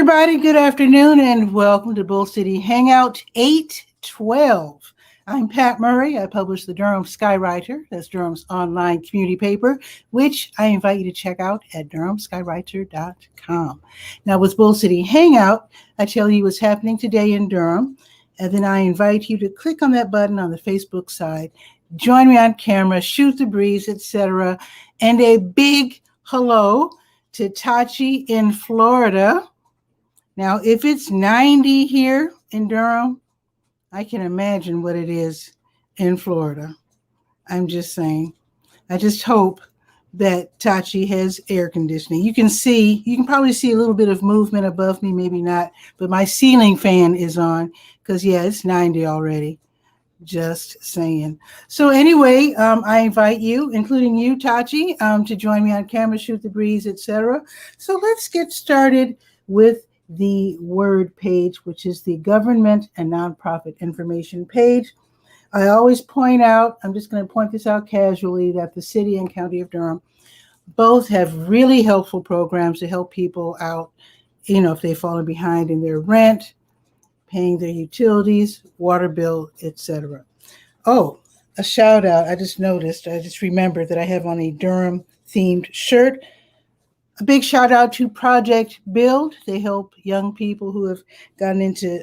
everybody. Good afternoon and welcome to Bull City Hangout 812. I'm Pat Murray. I publish the Durham Skywriter. That's Durham's online community paper, which I invite you to check out at durhamskywriter.com. Now, with Bull City Hangout, I tell you what's happening today in Durham, and then I invite you to click on that button on the Facebook side, join me on camera, shoot the breeze, etc. And a big hello to Tachi in Florida. Now, if it's 90 here in Durham, I can imagine what it is in Florida. I'm just saying. I just hope that Tachi has air conditioning. You can probably see a little bit of movement above me, maybe not, but my ceiling fan is on because, yeah, it's 90 already. Just saying. So anyway, I invite you, including you, Tachi, to join me on camera, shoot the breeze, etc. So let's get started with the word page, which is the government and nonprofit information page. I always point out, I'm just going to point this out casually, that the city and county of Durham both have really helpful programs to help people out, if they've fallen behind in their rent, paying their utilities, water bill, etc. Oh, a shout out. I just remembered that I have on a Durham themed shirt. A big shout out to Project Build. They help young people who have gotten into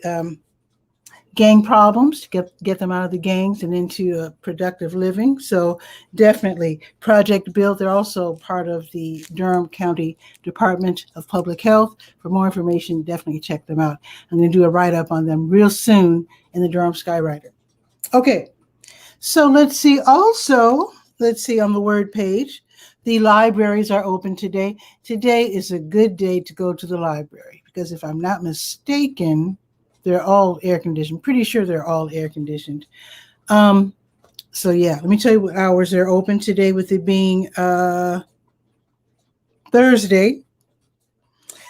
gang problems to get them out of the gangs and into productive living. So definitely Project Build. They're also part of the Durham County Department of Public Health. For more information, definitely check them out. I'm going to do a write-up on them real soon in the Durham Skywriter. Okay, so let's see on the word page. The libraries are open today. Today is a good day to go to the library because if I'm not mistaken, they're all air conditioned. Pretty sure they're all air conditioned. So yeah, let me tell you what hours they're open today, with it being Thursday.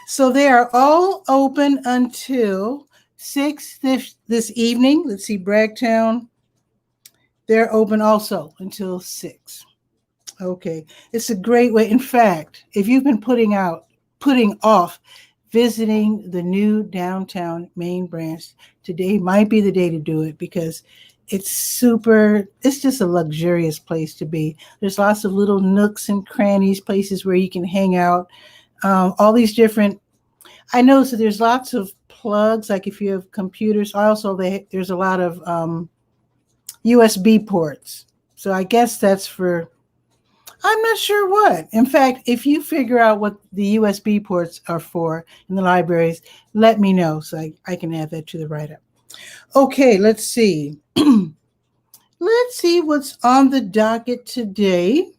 So they are all open until 6 this evening. Let's see, Bragtown. They're open also until 6. Okay, it's a great way. In fact, if you've been putting off visiting the new downtown main branch, today might be the day to do it because it's just a luxurious place to be. There's lots of little nooks and crannies, places where you can hang out. All these different, I noticed that there's lots of plugs, like if you have computers. Also, there's a lot of USB ports. So I guess that's for, I'm not sure what. In fact, if you figure out what the USB ports are for in the libraries, let me know so I can add that to the write-up. Okay, let's see. Let's see what's on the docket today.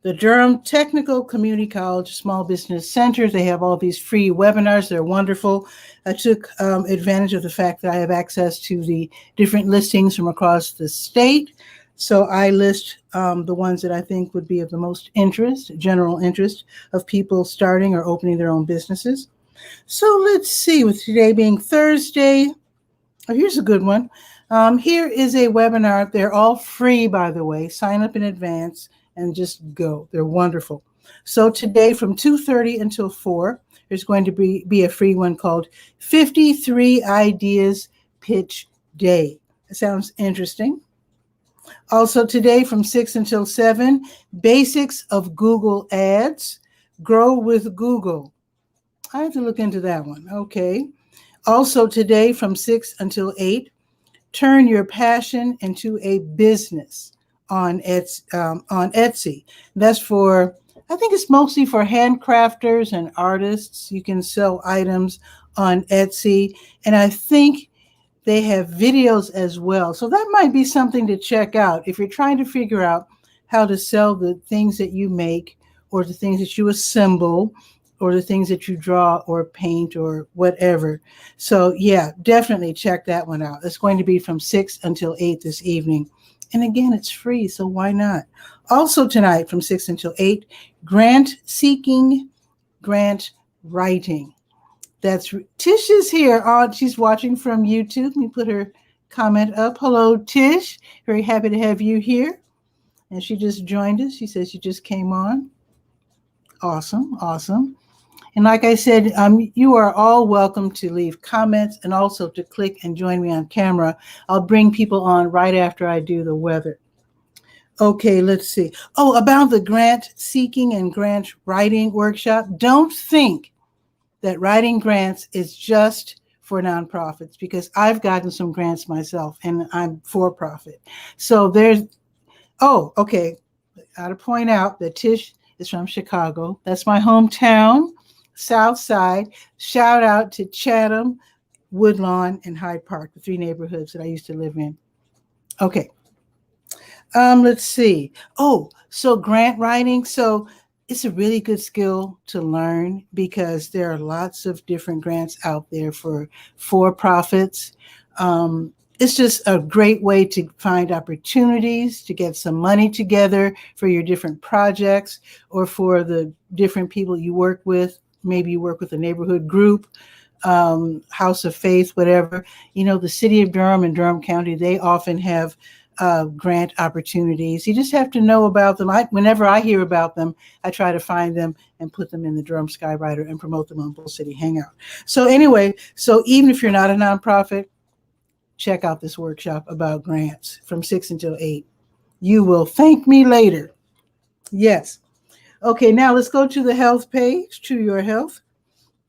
The Durham Technical Community College Small Business Center, they have all these free webinars. They're wonderful. I took advantage of the fact that I have access to the different listings from across the state. So I list the ones that I think would be of the most interest, general interest of people starting or opening their own businesses. So let's see, with today being Thursday, here's a good one. Here is a webinar. They're all free, by the way. Sign up in advance and just go. They're wonderful. So today from 2:30 until 4, there's going to be a free one called 53 Ideas Pitch Day. That sounds interesting. Also today from 6 until 7, Basics of Google Ads, Grow with Google. I have to look into that one. Okay. Also today from 6 until 8, Turn Your Passion into a Business on Etsy. That's for, I think it's mostly for handcrafters and artists. You can sell items on Etsy. And I think they have videos as well. So that might be something to check out if you're trying to figure out how to sell the things that you make or the things that you assemble or the things that you draw or paint or whatever. So yeah, definitely check that one out. It's going to be from 6 until 8 this evening. And again, it's free, so why not? Also tonight from 6 until 8, Grant Seeking, Grant Writing. That's Tish is here. She's watching from YouTube. Let me put her comment up. Hello, Tish. Very happy to have you here. And she just joined us. She says she just came on. Awesome, awesome. And like I said, you are all welcome to leave comments and also to click and join me on camera. I'll bring people on right after I do the weather. Okay, let's see. Oh, about the grant seeking and grant writing workshop. Don't think that writing grants is just for nonprofits, because I've gotten some grants myself and I'm for profit. So okay. I got to point out that Tish is from Chicago. That's my hometown, South Side. Shout out to Chatham, Woodlawn, and Hyde Park, the 3 neighborhoods that I used to live in. Okay. Let's see. Oh, so grant writing. So it's a really good skill to learn, because there are lots of different grants out there for profits. It's just a great way to find opportunities to get some money together for your different projects or for the different people you work with. Maybe you work with a neighborhood group, House of Faith, whatever. You know, the city of Durham and Durham County, they often have grant opportunities. You just have to know about them. Whenever I hear about them, I try to find them and put them in the Durham Skywriter and promote them on Bull City Hangout. So anyway, so even if you're not a nonprofit, check out this workshop about grants from 6 until 8. You will thank me later. Yes. Okay, now let's go to the health page, to your health.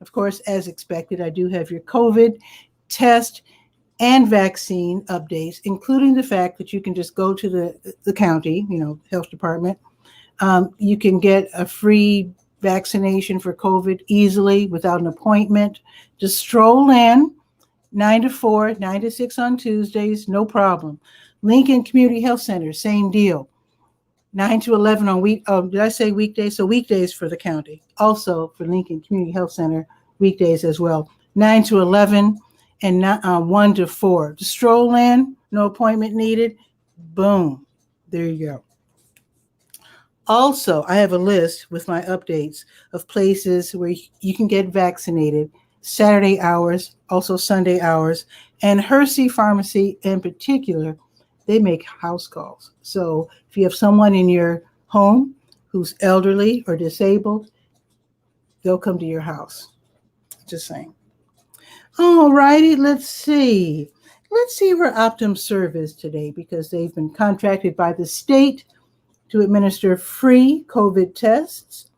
Of course, as expected, I do have your COVID test and vaccine updates, including the fact that you can just go to the county, health department. You can get a free vaccination for COVID easily without an appointment. Just stroll in, 9 to 4, 9 to 6 on Tuesdays, no problem. Lincoln Community Health Center, same deal. 9 to 11 on did I say weekdays? So weekdays for the county. Also for Lincoln Community Health Center, weekdays as well. 9 to 11 and 1 to 4. Just stroll in, no appointment needed. Boom. There you go. Also, I have a list with my updates of places where you can get vaccinated. Saturday hours, also Sunday hours, and Hersey Pharmacy in particular, they make house calls. So if you have someone in your home who's elderly or disabled, they'll come to your house. Just saying. All righty, let's see. Let's see where Optum Serve is today, because they've been contracted by the state to administer free COVID tests.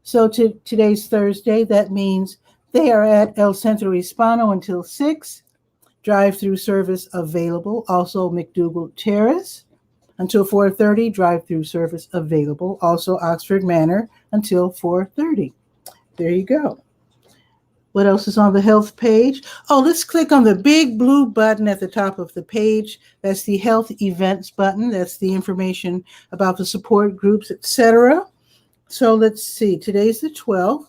So today's Thursday, that means they are at El Centro Hispano until 6. Drive-through service available. Also McDougal Terrace until 4:30. Drive-through service available. Also Oxford Manor until 4:30. There you go. What else is on the health page? Oh, let's click on the big blue button at the top of the page. That's the health events button. That's the information about the support groups, etc. So let's see. Today's the 12th.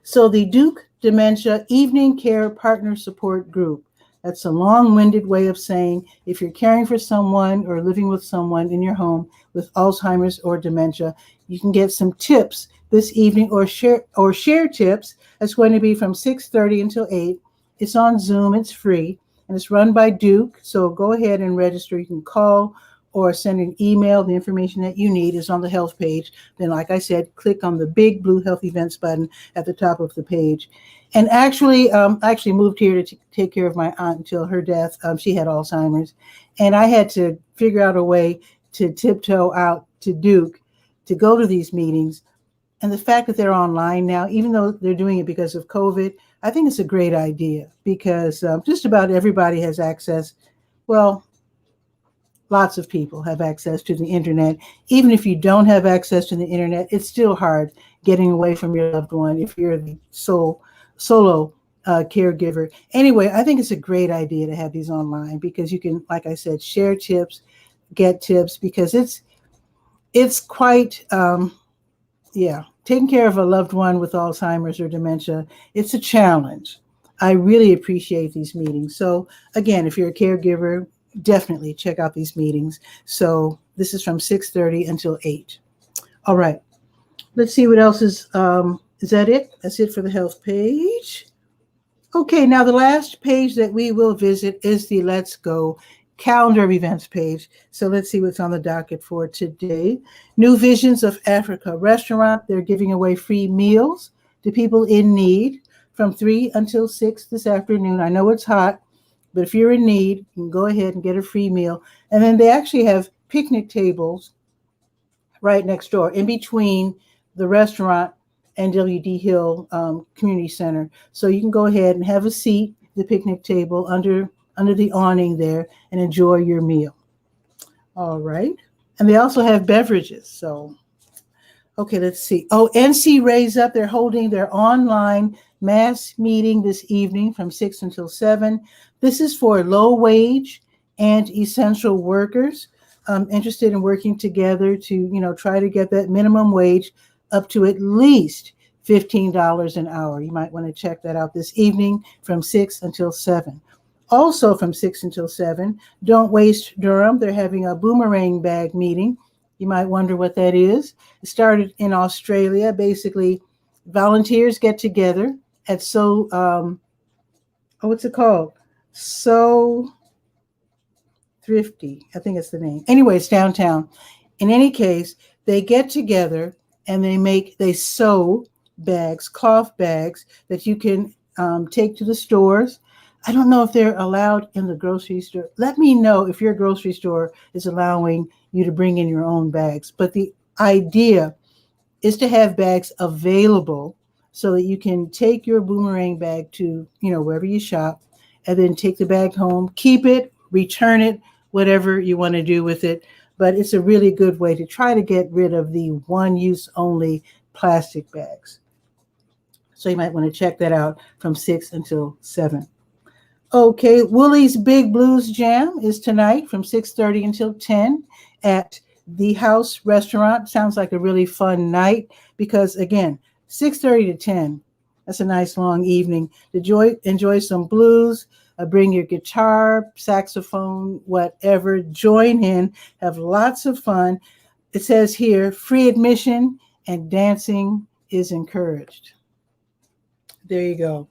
So the Duke Dementia Evening Care Partner Support Group. That's a long-winded way of saying if you're caring for someone or living with someone in your home with Alzheimer's or dementia, you can get some tips this evening or share tips. That's going to be from 6:30 until 8. It's on Zoom. It's free, and it's run by Duke. So go ahead and register. You can call or send an email. The information that you need is on the health page. Then, like I said, click on the big blue health events button at the top of the page. And actually, I actually moved here to take care of my aunt until her death. She had Alzheimer's, and I had to figure out a way to tiptoe out to Duke to go to these meetings. And the fact that they're online now, even though they're doing it because of COVID, I think it's a great idea, because just about everybody has access. Well, lots of people have access to the internet. Even if you don't have access to the internet, it's still hard getting away from your loved one if you're the solo caregiver. Anyway, I think it's a great idea to have these online, because you can, like I said, share tips, get tips, because it's quite, taking care of a loved one with Alzheimer's or dementia, it's a challenge. I really appreciate these meetings. So again, if you're a caregiver, definitely check out these meetings. So this is from 6:30 until 8. All right. Let's see what else is that it? That's it for the health page. Okay, now the last page that we will visit is the Let's Go calendar of events page. So let's see what's on the docket for today. New Visions of Africa restaurant. They're giving away free meals to people in need from 3 until 6 this afternoon. I know it's hot, but if you're in need, you can go ahead and get a free meal. And then they actually have picnic tables right next door in between the restaurant and W.D. Hill Community Center. So you can go ahead and have a seat at the picnic table under the awning there and enjoy your meal. All right. And they also have beverages. So, okay, let's see. Oh, NC Raise Up. They're holding their online mass meeting this evening from 6 until 7. This is for low wage and essential workers interested in working together to, try to get that minimum wage up to at least $15 an hour. You might want to check that out this evening from 6 until 7. Also from 6 until 7, Don't Waste Durham. They're having a boomerang bag meeting. You might wonder what that is. It started in Australia. Basically, volunteers get together at what's it called? So Thrifty, I think it's the name. Anyway, it's downtown. In any case, they get together and they sew bags, cloth bags that you can take to the stores. I don't know if they're allowed in the grocery store. Let me know if your grocery store is allowing you to bring in your own bags. But the idea is to have bags available so that you can take your boomerang bag to, wherever you shop, and then take the bag home, keep it, return it, whatever you want to do with it. But it's a really good way to try to get rid of the one-use only plastic bags. So you might want to check that out from 6 until 7. Okay, Woolies Big Blues Jam is tonight from 6:30 until 10 at the House Restaurant. Sounds like a really fun night because, again, 6:30 to 10, that's a nice long evening. Enjoy some blues, bring your guitar, saxophone, whatever, join in, have lots of fun. It says here, free admission and dancing is encouraged. There you go.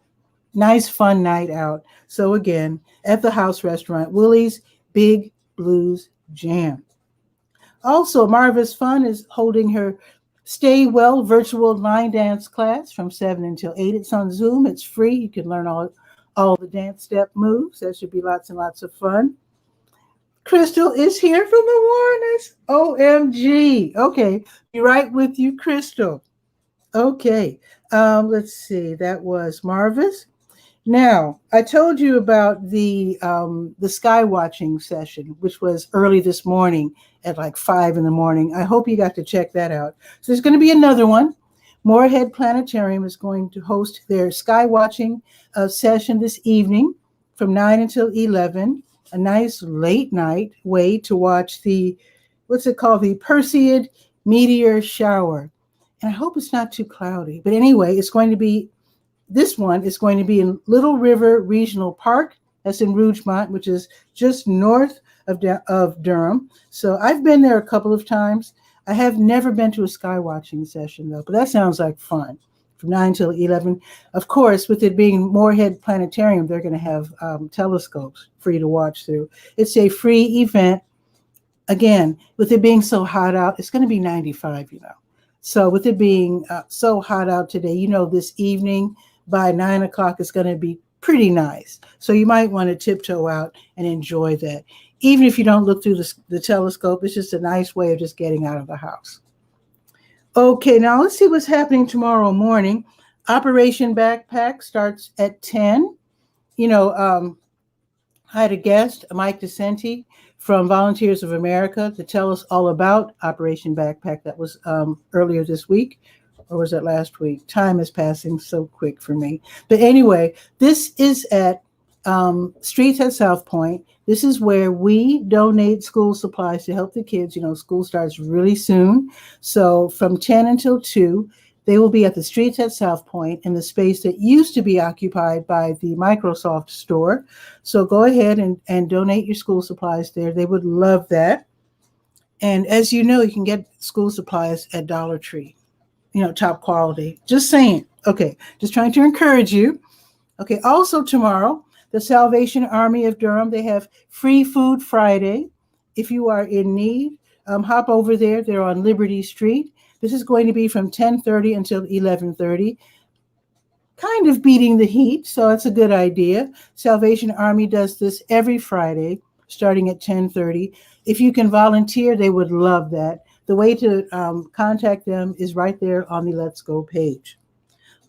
Nice, fun night out. So again, at the House Restaurant, Woolies Big Blues Jam. Also, Marva's Fun is holding her Stay Well virtual line dance class from 7 until 8. It's on Zoom. It's free. You can learn all the dance step moves. That should be lots and lots of fun. Crystal is here from the Warners. OMG. Okay. Be right with you, Crystal. Okay. Let's see. That was Marva's. Now, I told you about the sky watching session, which was early this morning at like 5 in the morning. I hope you got to check that out. So there's going to be another one. Moorhead Planetarium is going to host their sky watching session this evening from 9 until 11. A nice late night way to watch the Perseid meteor shower. And I hope it's not too cloudy. But anyway, this one is going to be in Little River Regional Park. That's in Rougemont, which is just north of Durham. So I've been there a couple of times. I have never been to a sky watching session, though, but that sounds like fun from 9 till 11. Of course, with it being Moorhead Planetarium, they're going to have telescopes for you to watch through. It's a free event. Again, with it being so hot out, it's going to be 95, So with it being so hot out today, this evening by 9 o'clock, it's going to be pretty nice. So you might want to tiptoe out and enjoy that. Even if you don't look through the telescope, it's just a nice way of just getting out of the house. Okay, now let's see what's happening tomorrow morning. Operation Backpack starts at 10. I had a guest, Mike DeCenti from Volunteers of America, to tell us all about Operation Backpack. That was earlier this week, or was that last week? Time is passing so quick for me. But anyway, this is at Streets at South Point. This is where we donate school supplies to help the kids. School starts really soon. So from 10 until 2, they will be at the Streets at South Point in the space that used to be occupied by the Microsoft store. So go ahead and donate your school supplies there. They would love that. And as you know, you can get school supplies at Dollar Tree, top quality. Just saying. Okay, just trying to encourage you. Okay, also tomorrow, The Salvation Army of Durham, they have Free Food Friday. If you are in need, hop over there. They're on Liberty Street. This is going to be from 10:30 until 11:30. Kind of beating the heat, so it's a good idea. Salvation Army does this every Friday, starting at 10:30. If you can volunteer, they would love that. The way to contact them is right there on the Let's Go page.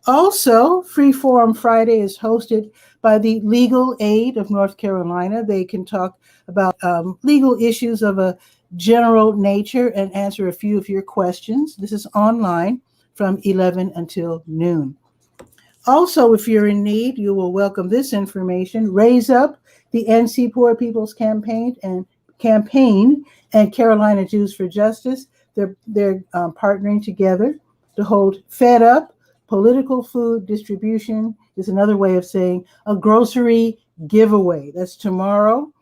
Also, Free Forum Friday is hosted by the Legal Aid of North Carolina. They can talk about legal issues of a general nature and answer a few of your questions. This is online from 11 until noon. Also, if you're in need, you will welcome this information. Raise Up, the NC Poor People's Campaign and Carolina Jews for Justice. They're partnering together to hold Fed Up, political food distribution is another way of saying a grocery giveaway. That's tomorrow.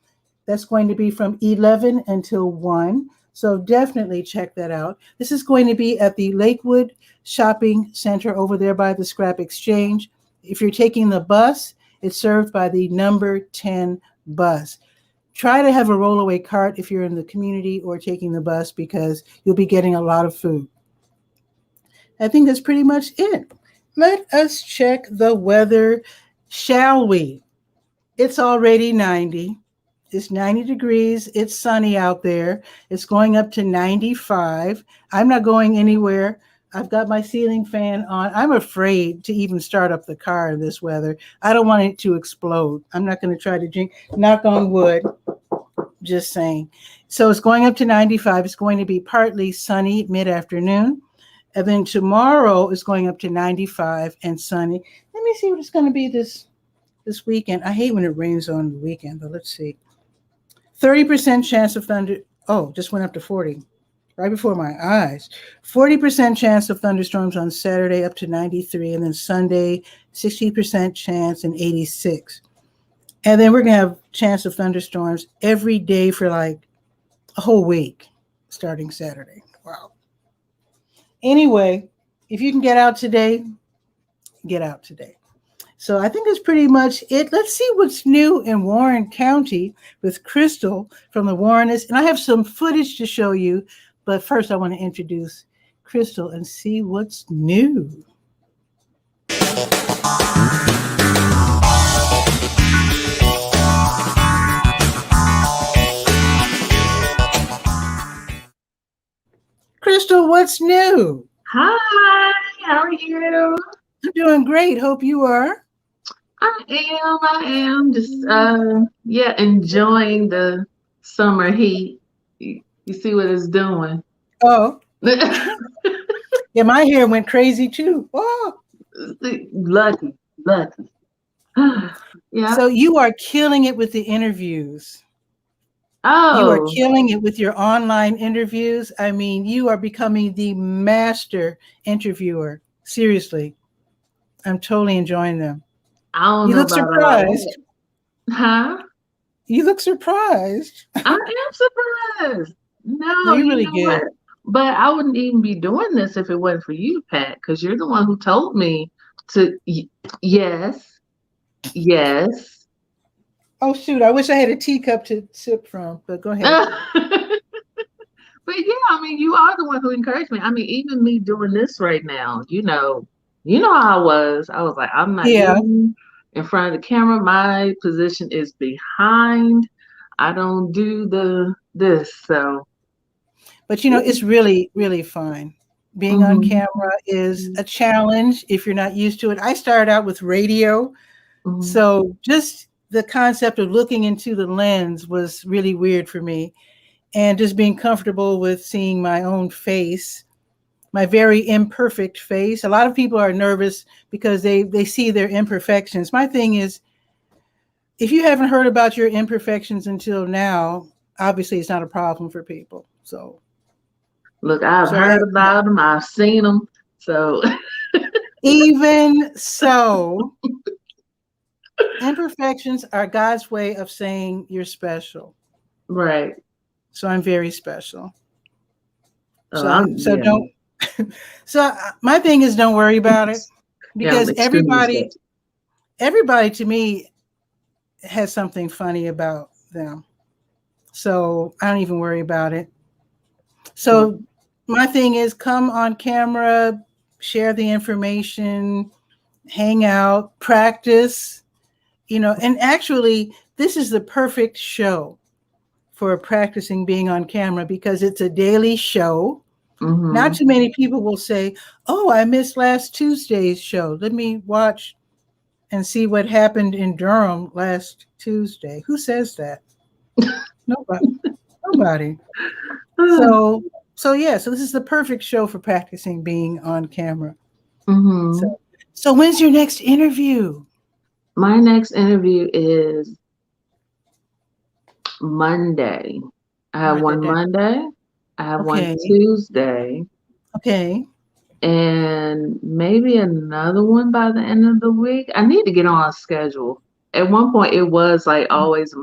That's going to be from 11 until 1. So definitely check that out. This is going to be at the Lakewood Shopping Center over there by the Scrap Exchange. If you're taking the bus, it's served by the number 10 bus. Try to have a rollaway cart if you're in the community or taking the bus because you'll be getting a lot of food. I think that's pretty much it. Let us check the weather, shall we? It's already 90. It's 90 degrees. It's sunny out there. It's going up to 95. I'm not going anywhere. I've got my ceiling fan on. I'm afraid to even start up the car in this weather. I don't want it to explode. I'm not going to try to drink. Knock on wood. Just saying. So it's going up to 95. It's going to be partly sunny mid-afternoon. And then tomorrow is going up to 95 and sunny. Let me see what it's going to be this weekend. I hate when it rains on the weekend, but let's see. 30% chance of thunder. Oh, just went up to 40 right before my eyes. 40% chance of thunderstorms on Saturday up to 93. And then Sunday, 60% chance and 86. And then we're going to have chance of thunderstorms every day for like a whole week starting Saturday. Wow. Anyway, if you can get out today, get out today. So I think that's pretty much it. Let's see what's new in Warren County with Crystal from the Warrenist. And I have some footage to show you. But first, I want to introduce Crystal and see what's new. Crystal, what's new? Hi, how are you? I'm doing great. Hope you are. I am just enjoying the summer heat. You see what it's doing. Oh. Yeah, my hair went crazy too. Oh. Lucky. Yeah. So you are killing it with the interviews. Oh. You are killing it with your online interviews. I mean, you are becoming the master interviewer. Seriously. I'm totally enjoying them. I don't you know look about surprised. Huh? You look surprised. I am surprised. No, you're really good. What? But I wouldn't even be doing this if it wasn't for you, Pat, because you're the one who told me to yes. Oh, shoot. I wish I had a teacup to sip from, but go ahead. But yeah, I mean, you are the one who encouraged me. I mean, even me doing this right now, you know how I was. I was like, I'm not in front of the camera. My position is behind. I don't do this. So. But, it's really, really fun. Being on camera is a challenge if you're not used to it. I started out with radio. So just the concept of looking into the lens was really weird for me. And just being comfortable with seeing my own face, my very imperfect face. A lot of people are nervous because they see their imperfections. My thing is, if you haven't heard about your imperfections until now, obviously it's not a problem for people. So. Look, I've heard about them. I've seen them. So. Even so, imperfections are God's way of saying you're special. Right. So I'm very special. Oh, don't. So my thing is, don't worry about it, because everybody to me, has something funny about them. So I don't even worry about it. So my thing is come on camera, share the information, hang out, practice, and actually this is the perfect show for practicing being on camera because it's a daily show. Not too many people will say, "Oh, I missed last Tuesday's show. Let me watch and see what happened in Durham last Tuesday." Who says that? Nobody. Nobody. So yeah, so this is the perfect show for practicing being on camera. So when's your next interview? My next interview is Monday. I have one Monday. I have one Tuesday. Okay. And maybe another one by the end of the week. I need to get on a schedule. At one point, it was like always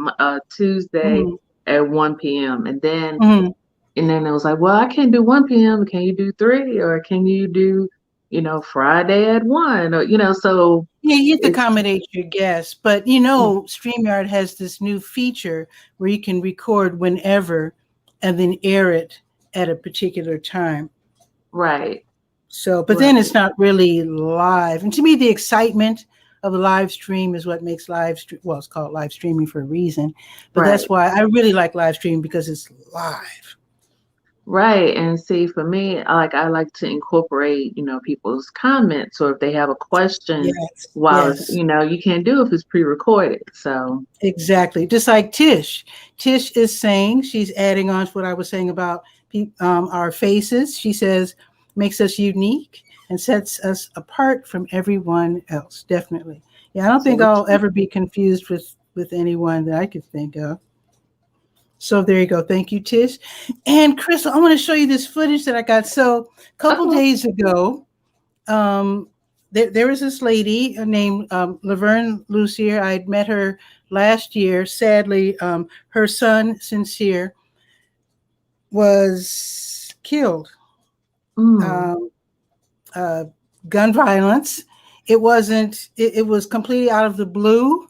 Tuesday at 1 p.m. And then it was like, well, I can't do 1 p.m. Can you do 3? Or can you do, Friday at 1? Or, so. Yeah, you have to accommodate your guests. But, StreamYard has this new feature where you can record whenever and then air it at a particular time. Right. So, but then it's not really live. And to me, the excitement of a live stream is what makes well, it's called live streaming for a reason. But that's why I really like live streaming because it's live. Right. And see, for me, I like to incorporate, people's comments, or if they have a question while you can't do it if it's pre-recorded. So exactly. Just like Tish. Tish is saying, she's adding on to what I was saying about our faces. She says, makes us unique and sets us apart from everyone else. Definitely. Yeah, I don't think I'll ever be confused with anyone that I could think of. So there you go. Thank you, Tish. And Crystal, I want to show you this footage that I got. So a couple days ago, there was this lady named 𝗕𝗓𝗟 𝗖𝗜𝗧𝗬. I had met her last year. Sadly, her son, Sincere, was killed. Gun violence. It was completely out of the blue.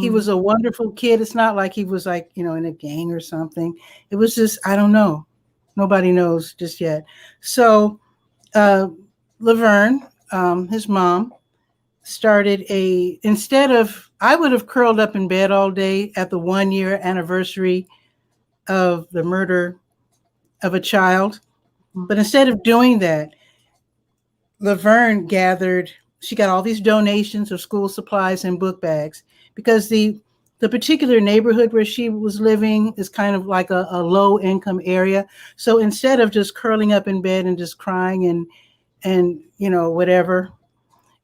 He was a wonderful kid. It's not like he was like, in a gang or something. It was just, I don't know. Nobody knows just yet. So 𝗕𝗓𝗟, his mom, started instead of, I would have curled up in bed all day at the 1-year anniversary of the murder of a child. But instead of doing that, 𝗕𝗓𝗟 she got all these donations of school supplies and book bags because the particular neighborhood where she was living is kind of like a low income area. So instead of just curling up in bed and just crying and whatever,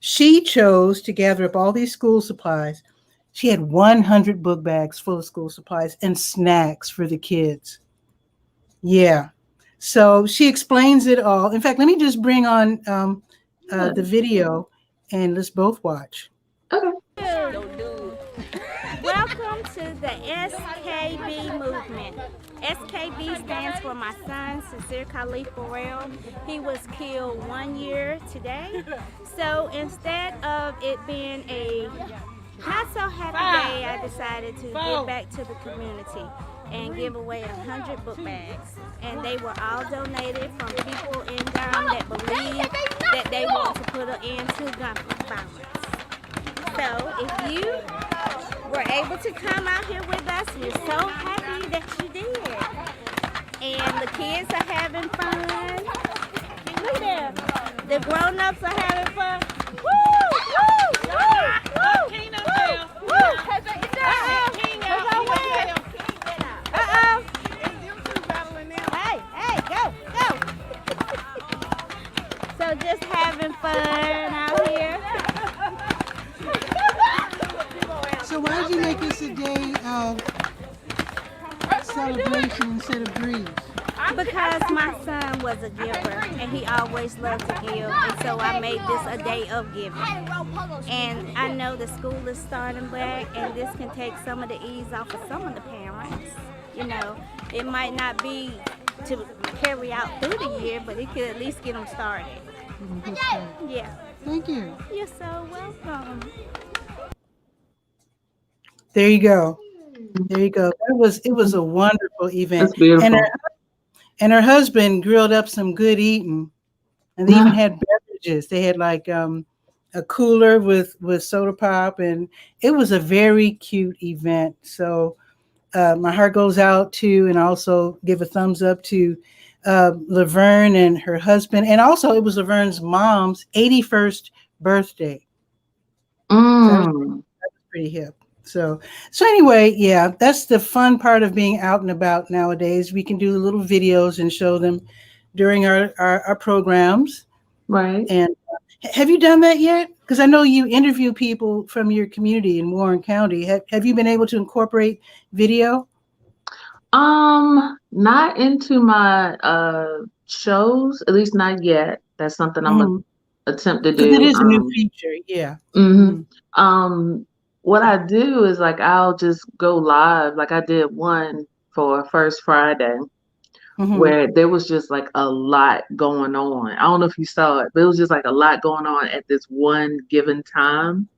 she chose to gather up all these school supplies. She had 100 book bags full of school supplies and snacks for the kids. Yeah. So she explains it all. In fact, let me just bring on the video and let's both watch. Okay. Welcome to the SKB movement. SKB stands for my son, Sincere 𝗕𝗓𝗓. He was killed 1 year today. So instead of it being a not so happy day, I decided to give back to the community and give away 100 book bags. And they were all donated from people in Durham that believe that they want to put an end to gun violence. So if you were able to come out here with us, we're so happy that you did. And the kids are having fun. Look there. The grown-ups are having fun. Woo! Woo! Woo! Woo! Woo! So just having fun out here. So why did you make this a day of celebration instead of grief? Because my son was a giver and he always loved to give, and so I made this a day of giving. And I know the school is starting back and this can take some of the ease off of some of the parents. It might not be to carry out through the year, but it could at least get them started. Yeah. Thank you. You're so welcome. There you go. There you go. It was a wonderful event. That's beautiful. And her husband grilled up some good eating. And they even had beverages. They had like a cooler with soda pop, and it was a very cute event. So my heart goes out to, and also give a thumbs up to Laverne and her husband. And also it was Laverne's mom's 81st birthday. So that was pretty hip. So anyway, yeah, that's the fun part of being out and about nowadays. We can do little videos and show them during our programs. Right. And have you done that yet? Because I know you interview people from your community in Warren County. Have you been able to incorporate video? Not into my shows, at least not yet. That's something I'm gonna attempt to do. It is a new feature, yeah. What I do is like I'll just go live. Like I did one for First Friday, where there was just like a lot going on. I don't know if you saw it, but it was just like a lot going on at this one given time.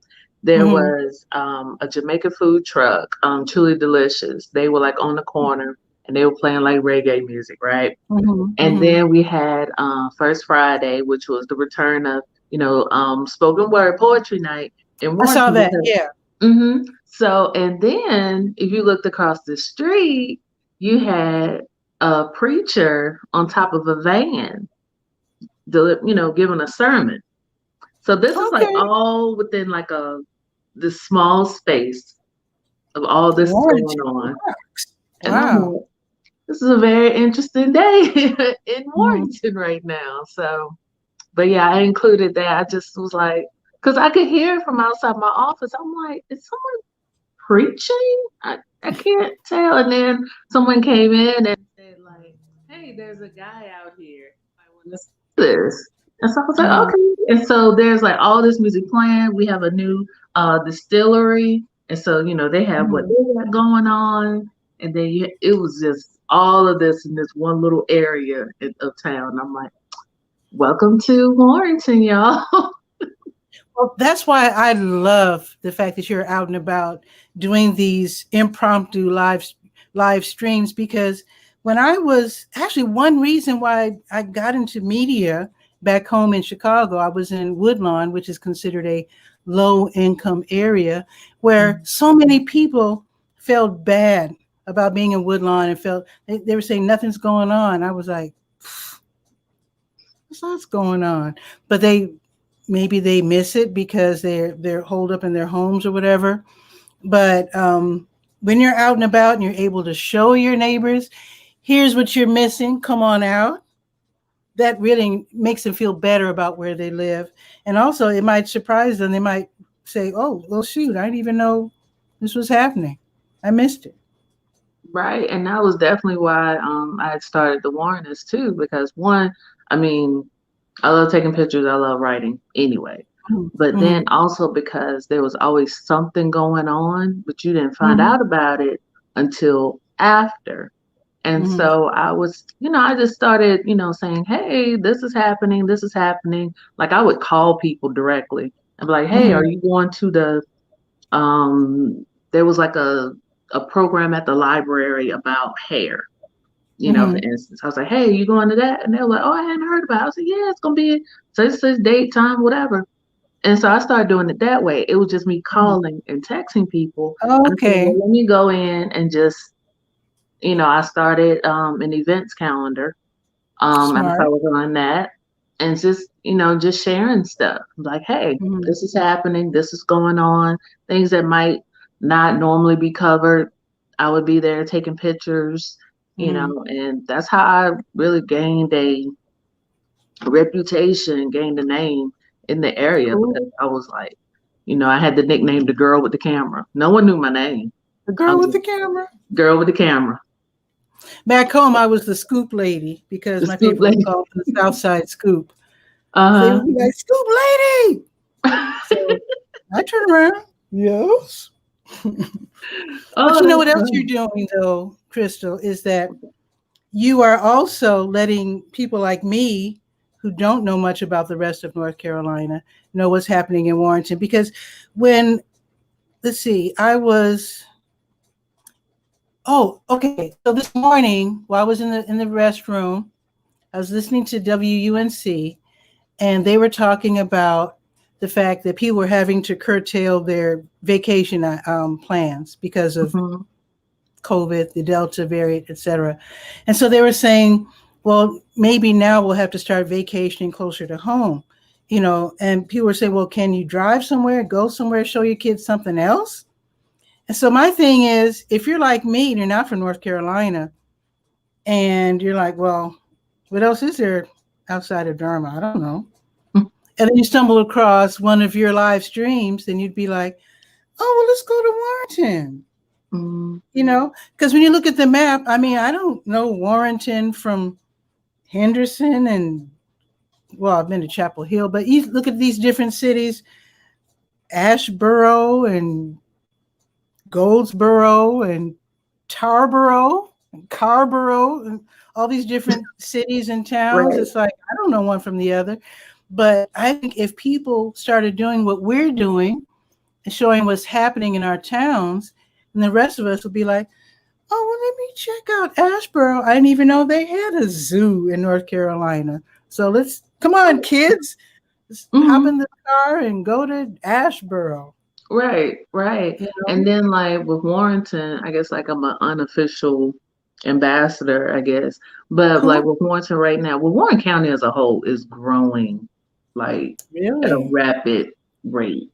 There was a Jamaican food truck, Truly Delicious. They were like on the corner and they were playing like reggae music, right? And then we had First Friday, which was the return of, spoken word poetry night in Washington. I saw that, yeah. So, and then if you looked across the street, you had a preacher on top of a van, giving a sermon. So this is like all within like this small space of all this going on. And this is a very interesting day in Warrington right now. So, but yeah, I included that. I just was like, because I could hear from outside my office. I'm like, is someone preaching? I can't tell. And then someone came in and said like, hey, there's a guy out here. I want to see this. And so I was like, okay. And so there's like all this music playing. We have a new distillery. And so, they have what they got going on. And then it was just all of this in this one little area of town. I'm like, welcome to Warrington, y'all. Well, that's why I love the fact that you're out and about doing these impromptu live streams, because when I was actually one reason why I got into media back home in Chicago, I was in Woodlawn, which is considered a low income area where so many people felt bad about being in Woodlawn and felt they were saying nothing's going on. I was like, what's going on? But maybe they miss it because they're holed up in their homes or whatever. But when you're out and about and you're able to show your neighbors, here's what you're missing, come on out, that really makes them feel better about where they live. And also it might surprise them. They might say, oh, well, shoot, I didn't even know this was happening. I missed it. Right. And that was definitely why I had started the Warrenners too, because one, I mean, I love taking pictures. I love writing anyway. But then also because there was always something going on, but you didn't find out about it until after. And so I was, I just started, saying, hey, this is happening. This is happening. Like I would call people directly and be like, hey, are you going to the, there was like a program at the library about hair. For instance, I was like, hey, you going to that? And they were like, oh, I hadn't heard about it. I was like, yeah, it's going to be such date, time, whatever. And so I started doing it that way. It was just me calling and texting people. Okay. Said, well, let me go in and just, I started an events calendar. And I was on that and just, just sharing stuff. Like, hey, this is happening. This is going on. Things that might not normally be covered. I would be there taking pictures. And that's how I really gained a reputation, gained a name in the area. Because I was like, I had the nickname, the girl with the camera. No one knew my name. The girl with the camera? Girl with the camera. Back home, I was the scoop lady because my people would call it the Southside Scoop. They would be like, scoop lady! So I turn around. Yes. But you know what else you're doing, though, Crystal, is that you are also letting people like me who don't know much about the rest of North Carolina know what's happening in Warrenton. Because when let's see. Oh, okay. So this morning, while I was in the restroom, I was listening to WUNC, and they were talking about the fact that people were having to curtail their vacation plans because of COVID, the Delta variant, et cetera. And so they were saying, well, maybe now we'll have to start vacationing closer to home, and people were saying, well, can you drive somewhere, go somewhere, show your kids something else? And so my thing is, if you're like me and you're not from North Carolina, and you're like, well, what else is there outside of Durham? I don't know. And then you stumble across one of your live streams, then you'd be like, oh, well, let's go to Warrenton. Because when you look at the map, I mean, I don't know Warrenton from Henderson and, well, I've been to Chapel Hill, but you look at these different cities, Asheboro and Goldsboro and Tarboro and Carborough and all these different cities and towns. Right. It's like, I don't know one from the other. But I think if people started doing what we're doing and showing what's happening in our towns, and the rest of us would be like, oh, well, let me check out Asheboro. I didn't even know they had a zoo in North Carolina. So come on, kids. Let's hop in the car and go to Asheboro. Right. And then like with Warrenton, I guess like I'm an unofficial ambassador, I guess. But like with Warrenton right now, Warren County as a whole is growing like at a rapid rate.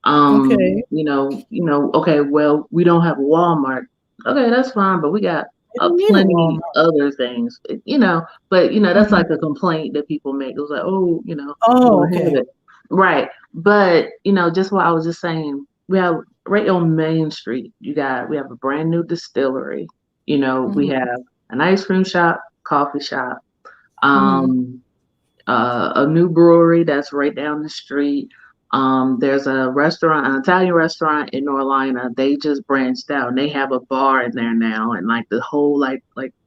Okay. Okay, well, we don't have a Walmart. Okay, that's fine, but we got plenty other things, but that's like a complaint that people make. It was like, okay. Right. But just what I was just saying, we have right on Main Street, we have a brand new distillery, we have an ice cream shop, coffee shop, a new brewery that's right down the street. There's a restaurant, an Italian restaurant in Norlina. They just branched out and they have a bar in there now, and like the whole like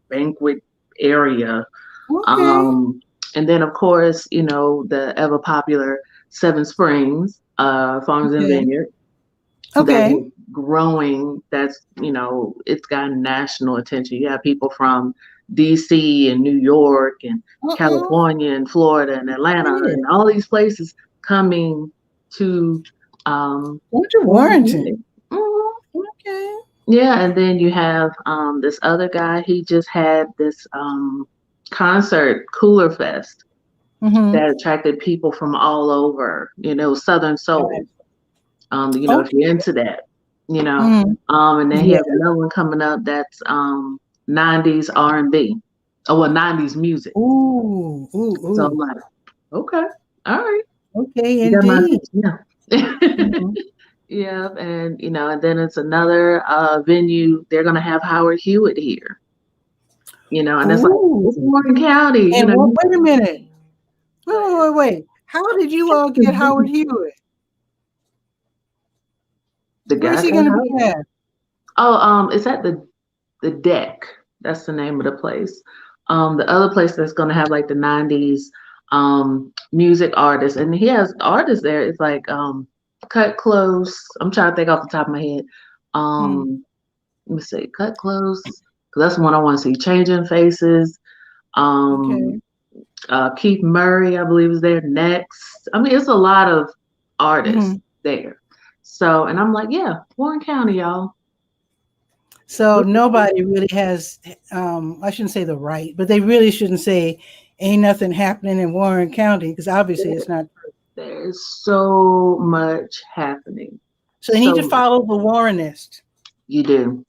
banquet area. Okay. And then of course, the ever popular Seven Springs Farms and Vineyard. Okay. That is growing. That's it's gotten national attention. You have people from DC and New York and California and Florida and Atlanta and all these places coming to Warrenton. Okay. Yeah, and then you have this other guy. He just had this concert, Cooler Fest, that attracted people from all over. Southern Soul. If you're into that, and then he has another one coming up that's 90s R&B. Oh, well, 90s music. Ooh. So I'm like, okay, all right. Okay, indeed. Yeah, and and then it's another venue. They're gonna have Howard Hewitt here. And it's like it's Morgan County. And wait a minute. Wait. How did you all get Howard Hewitt? Where's he gonna be at? Oh, it's at the Deck. That's the name of the place. The other place that's gonna have like the 90s music artists, and he has artists there. It's like Cut Close. I'm trying to think off the top of my head. Let me see, Cut Close, because that's the one I want to see. Changing Faces. Keith Murray, I believe, is there next. I mean, it's a lot of artists there. So, and I'm like, yeah, Warren County, y'all. So nobody really has, I shouldn't say the right, but they really shouldn't say ain't nothing happening in Warren County, because obviously it's not true. There's so much happening. So you need to follow the Warrenist. You do.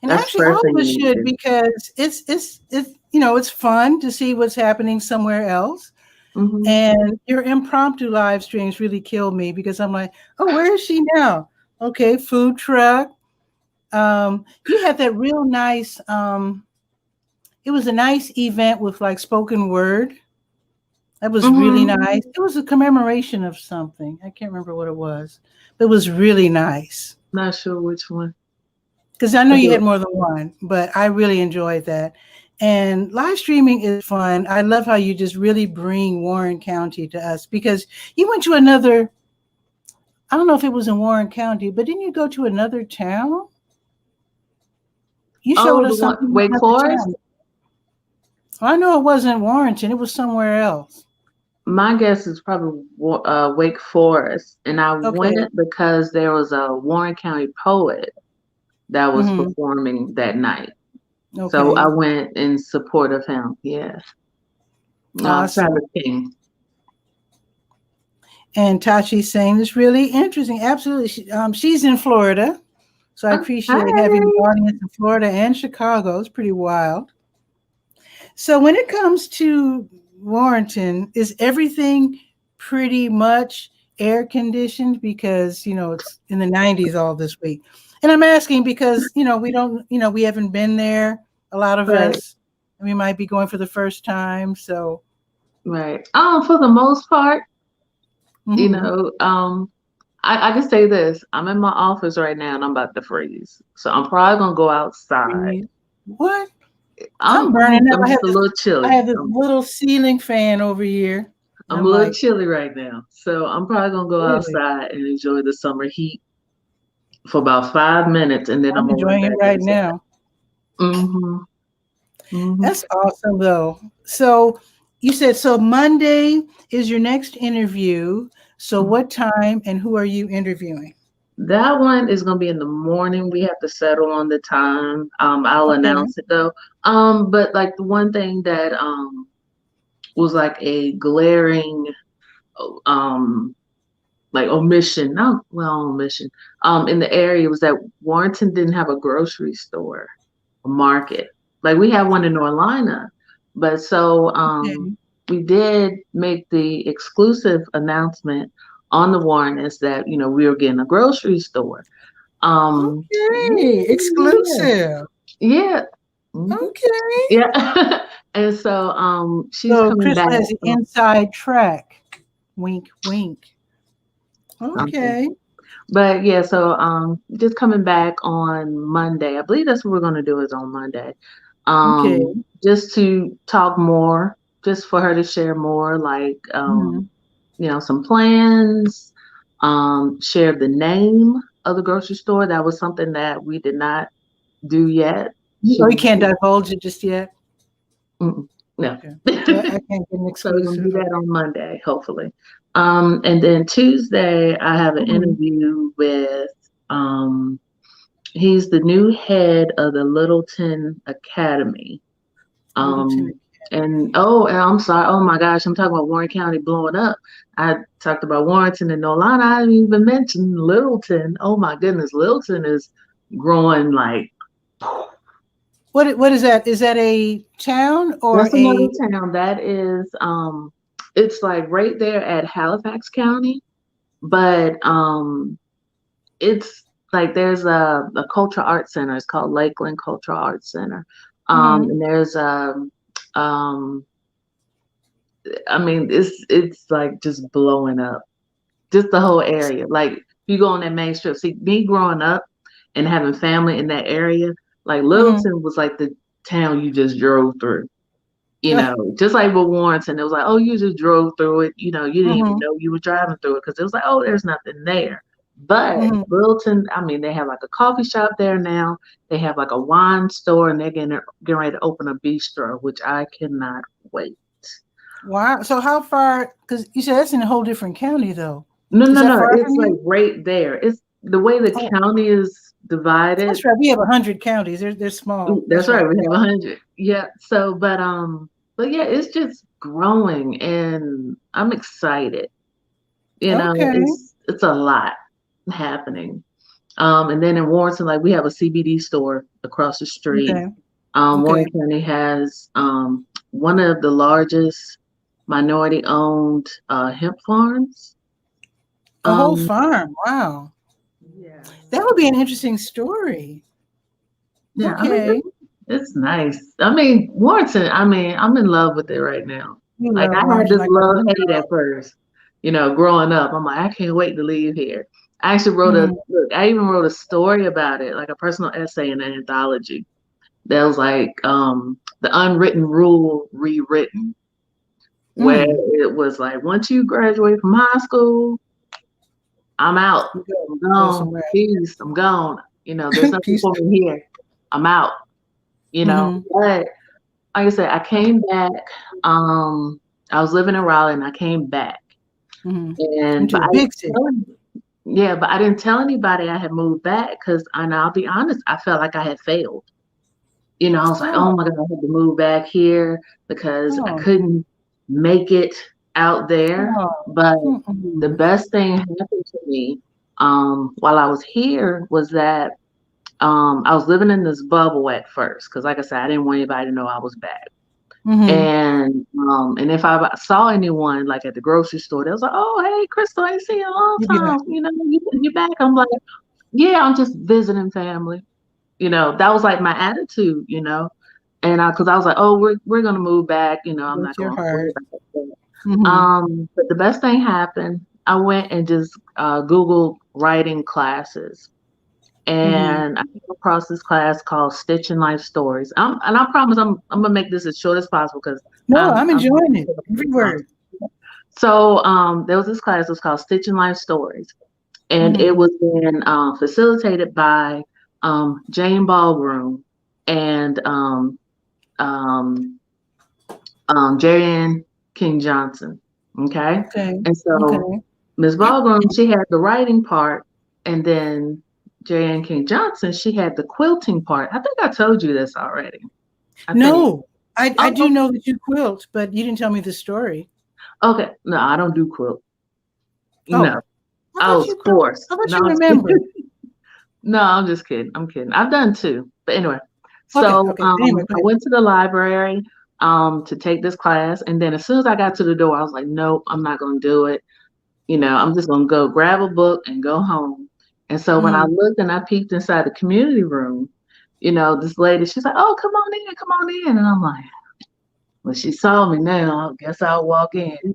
And that's actually all of us should, because it's fun to see what's happening somewhere else. And your impromptu live streams really killed me, because I'm like, oh, where is she now? Okay, food truck. You had that real nice, it was a nice event with like spoken word. That was really nice. It was a commemoration of something. I can't remember what it was, but it was really nice. Not sure which one. Because I know you had more than one, but I really enjoyed that. And live streaming is fun. I love how you just really bring Warren County to us, because you went to another I don't know if it was in Warren County, but didn't you go to another town? You showed us something in Wake another Forest? town. I know it wasn't Warrenton. It was somewhere else. My guess is probably Wake Forest, and I Okay. went because there was a Warren County poet that was Mhm. performing that night. Okay. So I went in support of him. Yeah. Awesome. Travis King. And Tachi's saying it's really interesting. Absolutely. She's in Florida. So I appreciate having an audience in Florida and Chicago. It's pretty wild. So when it comes to Warrenton, is everything pretty much air conditioned? Because, it's in the 90s all this week. And I'm asking because, we haven't been there, a lot of us. We might be going for the first time. So. Right. For the most part, I can say this. I'm in my office right now and I'm about to freeze. So I'm probably going to go outside. What? I'm burning up. I'm just a little chilly. I have this little ceiling fan over here. I'm a little chilly right now. So I'm probably going to go outside and enjoy the summer heat for about 5 minutes. And then I'm enjoying it right now. Mm-hmm. Mm-hmm. That's awesome, though. So you said, Monday is your next interview. So what time and who are you interviewing? That one is going to be in the morning. We have to settle on the time. I'll announce it though. But like the one thing that was like a glaring like omission in the area was that Warrenton didn't have a grocery store, a market. Like we have one in Norlina, but so we did make the exclusive announcement on the Warren is that we were getting a grocery store. Exclusive. Yeah. Okay. Yeah. And so she's coming back. Has an inside track. Wink, wink. Okay. But yeah, so just coming back on Monday. I believe that's what we're gonna do is on Monday. Just to talk more, just for her to share more, like some plans, share the name of the grocery store. That was something that we did not do yet. So you can't divulge it just yet? No. Okay. I can't get an exclusive. So we're gonna do that on Monday, hopefully. And then Tuesday I have an interview with he's the new head of the Littleton Academy. And I'm sorry. Oh my gosh, I'm talking about Warren County blowing up. I talked about Warrenton and Norlina. I didn't even mention Littleton. Oh my goodness, Littleton is growing like. What is that? Is that a town or that's another town? That is it's like right there at Halifax County, but it's like there's a cultural arts center. It's called Lakeland Cultural Arts Center. And there's I mean, it's like just blowing up, just the whole area. Like you go on that main strip. See, me growing up and having family in that area, like Littleton was like the town you just drove through. Just like with Warrenton, it was like, oh, you just drove through it. You didn't even know you were driving through it because it was like, oh, there's nothing there. But Littleton, I mean, they have like a coffee shop there now. They have like a wine store, and they're getting ready to open a bistro, which I cannot wait. Wow. So how far? Because you said that's in a whole different county, though. No. It's like right there. It's the way the county is divided. That's right. We have 100 counties. They're small. That's right. We have 100. Yeah. So, but yeah, it's just growing, and I'm excited. It's a lot happening. And then in Warrenton, like we have a CBD store across the street. Warren County has one of the largest minority-owned hemp farms. A whole farm. Wow. Yeah. That would be an interesting story. Yeah. Okay. I mean, it's nice. I mean, Warrenton, I'm in love with it right now. Like I had this love-hate at first, growing up. I'm like, I can't wait to leave here. I actually I even wrote a story about it, like a personal essay in an anthology. That was like the unwritten rule rewritten, where it was like, once you graduate from high school, I'm out. You go, I'm go gone. somewhere. Peace. I'm gone. You know, there's nothing Peace. for me here. I'm out. You know, but like I said, I came back. I was living in Raleigh, and I came back. And Into but a big city. but I didn't tell anybody I had moved back because, and I'll be honest, I felt like I had failed. You know, I was like, oh my God, I had to move back here because I couldn't make it out there. But the best thing happened to me while I was here was that I was living in this bubble at first because, like I said, I didn't want anybody to know I was back. And if I saw anyone like at the grocery store, they was like, "Oh, hey, Crystal, I ain't seen you in a long time. You know, you back?" I'm like, "Yeah, I'm just visiting family." You know, that was like my attitude. You know, and because I was like, "Oh, we're gonna move back." You know, I'm not gonna worry about that. But the best thing happened. I went and just Googled writing classes. And I came across this class called Stitching Life Stories. And I promise I'm gonna make this as short as possible because I'm enjoying it. Every word. So there was this class. It was called Stitching Life Stories, and it was being facilitated by Jane Ballroom and Jerry King Johnson. Okay. And so Ms. Ballroom, she had the writing part, and then J.N. King Johnson, she had the quilting part. I think I told you this already. I do know that you quilt, but you didn't tell me the story. Okay. No, I don't do quilt. Oh. No. I was forced. How about you remember? No, I'm just kidding. I'm kidding. I've done two. But anyway. So Anyway, I went to the library to take this class. And then as soon as I got to the door, I was like, nope, I'm not going to do it. You know, I'm just going to go grab a book and go home. And so when I looked and I peeked inside the community room, you know, this lady, she's like, oh, come on in. And I'm like, well, she saw me now. I guess I'll walk in. And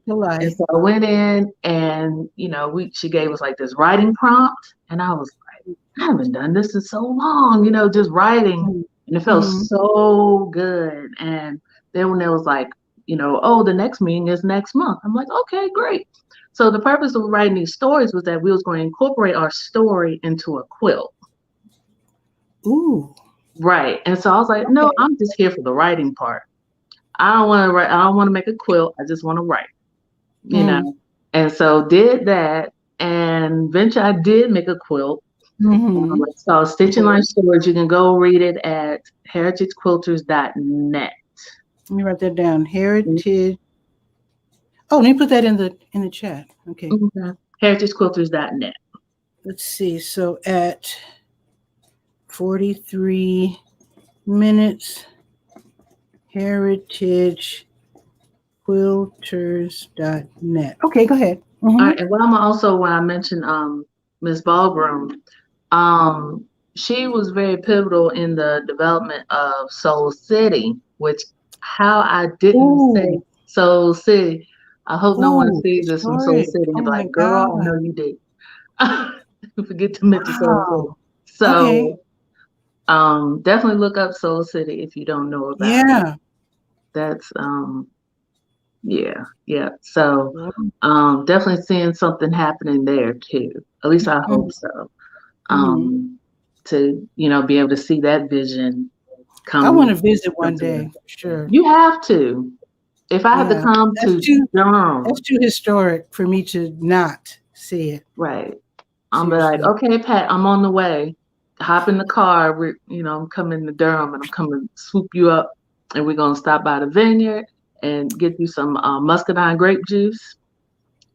so I went in and, you know, she gave us like this writing prompt. And I was like, I haven't done this in so long, you know, just writing. And it felt so good. And then when it was like, you know, oh, the next meeting is next month. I'm like, okay, great. So the purpose of writing these stories was that we was going to incorporate our story into a quilt. Ooh. Right. And so I was like, no, I'm just here for the writing part. I don't want to write. I don't want to make a quilt. I just want to write, you know? And so did that. And eventually I did make a quilt. It's called Stitching Life Stories. You can go read it at heritagequilters.net. Let me write that down. Heritage. Oh, let me put that in the chat. Okay. heritagequilters.net. Let's see. So at 43 minutes, heritagequilters.net. Okay, go ahead. All right. And when I mentioned Ms. Ballroom, she was very pivotal in the development of Soul City, which how I didn't say Soul City. I hope no one sees this from Soul City and be like, girl, I know you did. Forget to mention Soul City. So definitely look up Soul City if you don't know about it. That's yeah. So definitely seeing something happening there too. At least I hope so. To, you know, be able to see that vision come. I want to visit one day, for sure. You have to. If I had to come to Durham. That's too historic for me to not see it. Right. I'm like, okay, Pat, I'm on the way. Hop in the car. I'm coming to Durham and I'm coming to swoop you up. And we're going to stop by the vineyard and get you some muscadine grape juice.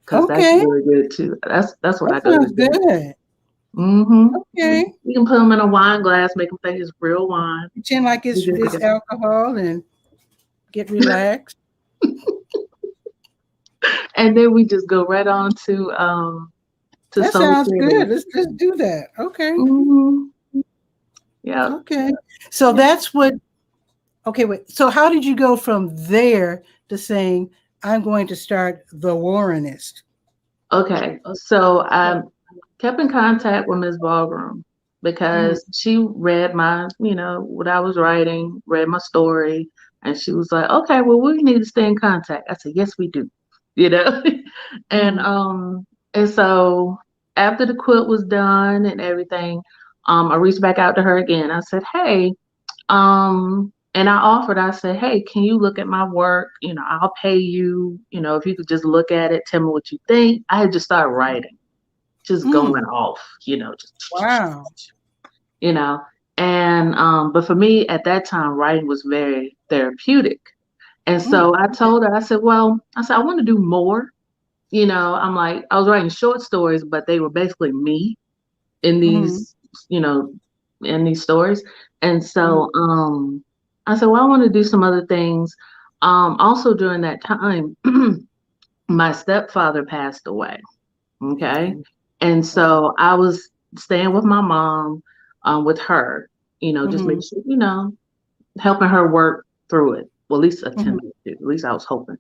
Because that's really good too. That's what I go to do. Good. Okay. You can put them in a wine glass, make them think it's real wine. Pretend like it's alcohol and get relaxed. And then we just go right on to that Soul sounds City. good. Let's do that. Okay. Yeah. Okay. So that's what. Okay. Wait. So how did you go from there to saying I'm going to start the Warrenist? Okay. So I kept in contact with Ms. Ballroom because she read my, what I was writing, read my story, and she was like, okay, well, we need to stay in contact. I said, yes, we do, and so after the quilt was done and everything, I reached back out to her again. I said, hey, and I said, hey, can you look at my work? You know, I'll pay you, you know, if you could just look at it, tell me what you think. I had just started writing, just going off, you know, just, Wow. you know, and, but for me at that time, writing was very therapeutic. And so I told her, I said, I want to do more. You know, I'm like, I was writing short stories, but they were basically me in these, you know, in these stories. And so I said, well, I want to do some other things. Also during that time, my stepfather passed away. Okay. And so I was staying with my mom, with her, you know, just make sure, you know, helping her work through it. Well, at least attempting to, at least I was hoping.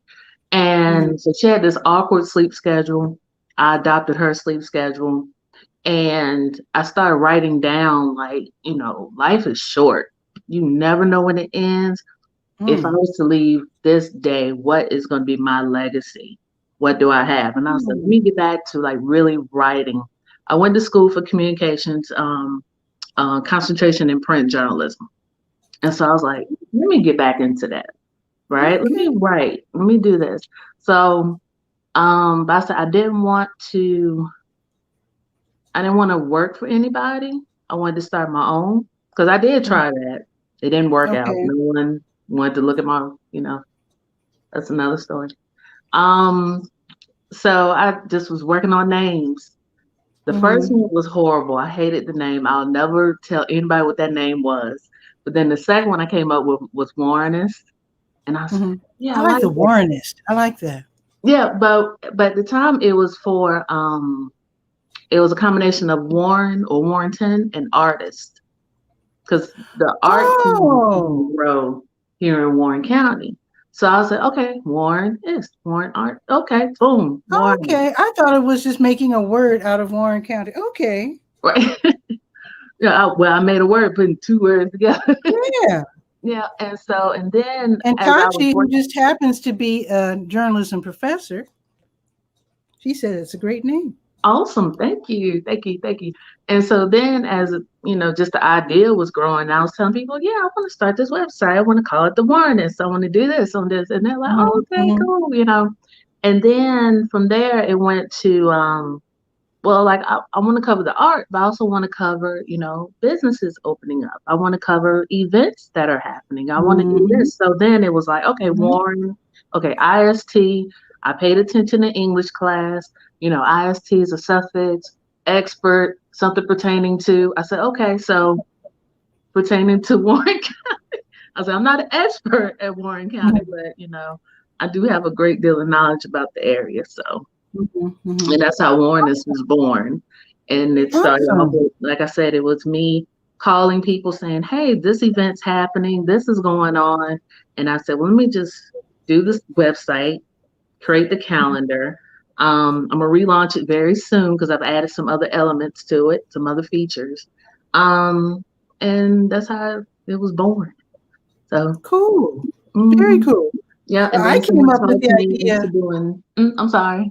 And so she had this awkward sleep schedule. I adopted her sleep schedule. And I started writing down, like, you know, life is short. You never know when it ends. If I was to leave this day, what is going to be my legacy? What do I have? And I was like, let me get back to like really writing. I went to school for communications, concentration in print journalism. And so I was like, let me get back into that. Right? Let me write. Let me do this. So, but I said I didn't want to work for anybody. I wanted to start my own because I did try that. It didn't work out. No one wanted to look at my, you know, that's another story. So I just was working on names. The first one was horrible. I hated the name. I'll never tell anybody what that name was. But then the second one I came up with was Warrenist. And I said, yeah, I like the Warrenist. I like that. Yeah, but at the time it was for it was a combination of Warren or Warrenton and artist, because the art grow here in Warren County. So I was like, okay, Warren art. Okay, boom. Warren. Okay, I thought it was just making a word out of Warren County. Okay, right. Yeah, I made a word putting two words together. Yeah. Yeah, and then Tachi, who just happens to be a journalism professor, she said it's a great name. Awesome, thank you. And so then, as you know, just the idea was growing. I was telling people, yeah, I want to start this website. I want to call it the Warrenist. I want to do this on this, and they're like, oh, okay, cool, you know. And then from there, it went to well, like I want to cover the art, but I also want to cover, you know, businesses opening up. I want to cover events that are happening. I want to do this. So then it was like, okay, Warren, okay, IST. I paid attention to English class. You know, IST is a suffix, expert, something pertaining to. I said, okay, so pertaining to Warren County. I said, I'm not an expert at Warren County, but, you know, I do have a great deal of knowledge about the area. So. And that's how Warrenist was born. And it started off with, like I said, it was me calling people saying, hey, this event's happening, this is going on. And I said, well, let me just do this website, create the calendar. I'm gonna relaunch it very soon because I've added some other elements to it, some other features. And that's how it was born. So cool. Very cool. Yeah. And I came up with the idea. I'm sorry.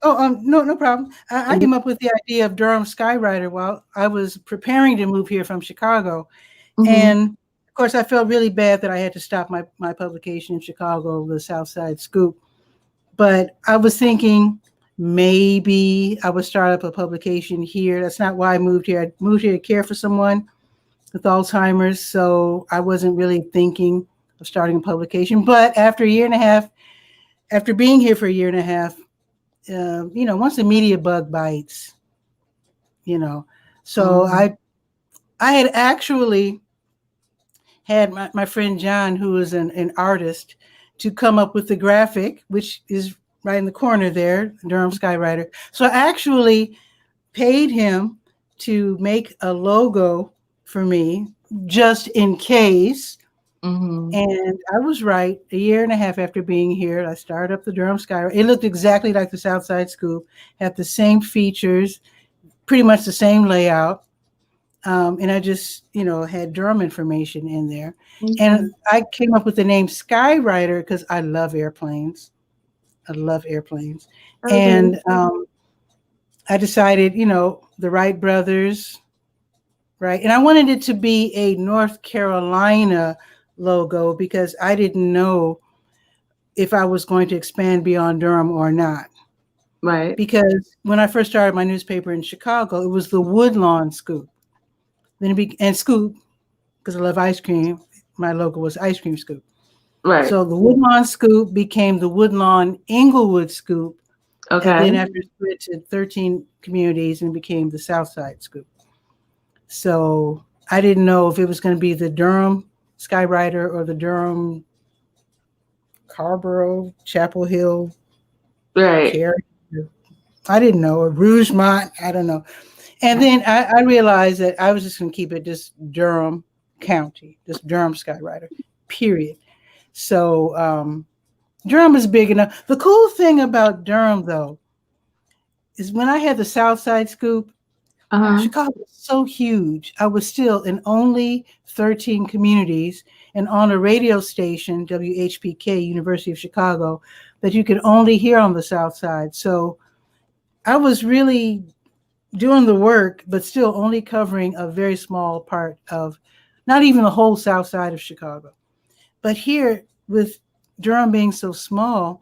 Oh, no problem. I came up with the idea of Durham Skywriter while I was preparing to move here from Chicago. And of course, I felt really bad that I had to stop my publication in Chicago, the Southside Scoop. But I was thinking maybe I would start up a publication here. That's not why I moved here. I moved here to care for someone with Alzheimer's. So I wasn't really thinking of starting a publication. But after a year and a half, after being here for a year and a half, you know, once the media bug bites, you know, so I had actually had my friend John, who is an artist, to come up with the graphic, which is right in the corner there, Durham Skywriter. So I actually paid him to make a logo for me just in case. And I was right. A year and a half after being here, I started up the Durham Skywriter. It looked exactly like the Southside Scoop, had the same features, pretty much the same layout. And I just, you know, had Durham information in there. And I came up with the name Skywriter because I love airplanes. I love airplanes. And I decided, the Wright brothers, right? And I wanted it to be a North Carolina logo because I didn't know if I was going to expand beyond Durham or not. Right. Because when I first started my newspaper in Chicago, it was the Woodlawn Scoop. Then and Scoop, because I love ice cream, my logo was Ice Cream Scoop. Right. So the Woodlawn Scoop became the Woodlawn Inglewood Scoop. Okay. And then after it spread to 13 communities and became the Southside Scoop. So I didn't know if it was going to be the Durham Skywriter or the Durham Carborough, Chapel Hill, right. Cary. I didn't know, or Rougemont, I don't know. And then I realized that I was just going to keep it just Durham County, just Durham Skywriter, period. So Durham is big enough. The cool thing about Durham, though, is when I had the Southside Scoop, Chicago was so huge. I was still in only 13 communities and on a radio station, WHPK, University of Chicago, that you could only hear on the South Side. So I was really doing the work, but still only covering a very small part of, not even the whole South Side of Chicago. But here, with Durham being so small,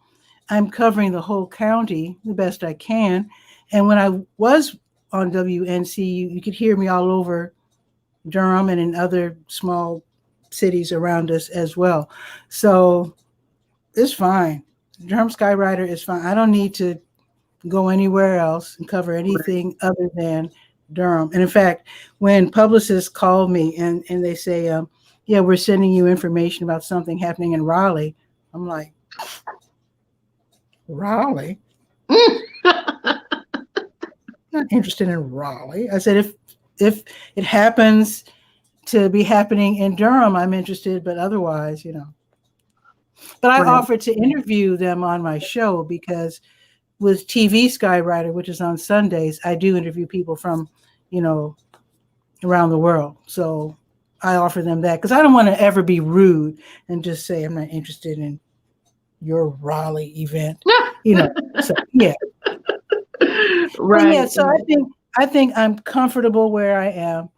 I'm covering the whole county the best I can. And when I was on WNC, you could hear me all over Durham and in other small cities around us as well. So it's fine. Durham Skywriter is fine. I don't need to go anywhere else and cover anything other than Durham. And in fact, when publicists call me and they say, yeah, we're sending you information about something happening in Raleigh, I'm like, Raleigh? Not interested in Raleigh. I said, if it happens to be happening in Durham, I'm interested, but otherwise, But I offered to interview them on my show because with TV Skywriter, which is on Sundays, I do interview people from, around the world. So I offer them that because I don't want to ever be rude and just say I'm not interested in your Raleigh event. So yeah. Right. But yeah, so I think I'm comfortable where I am,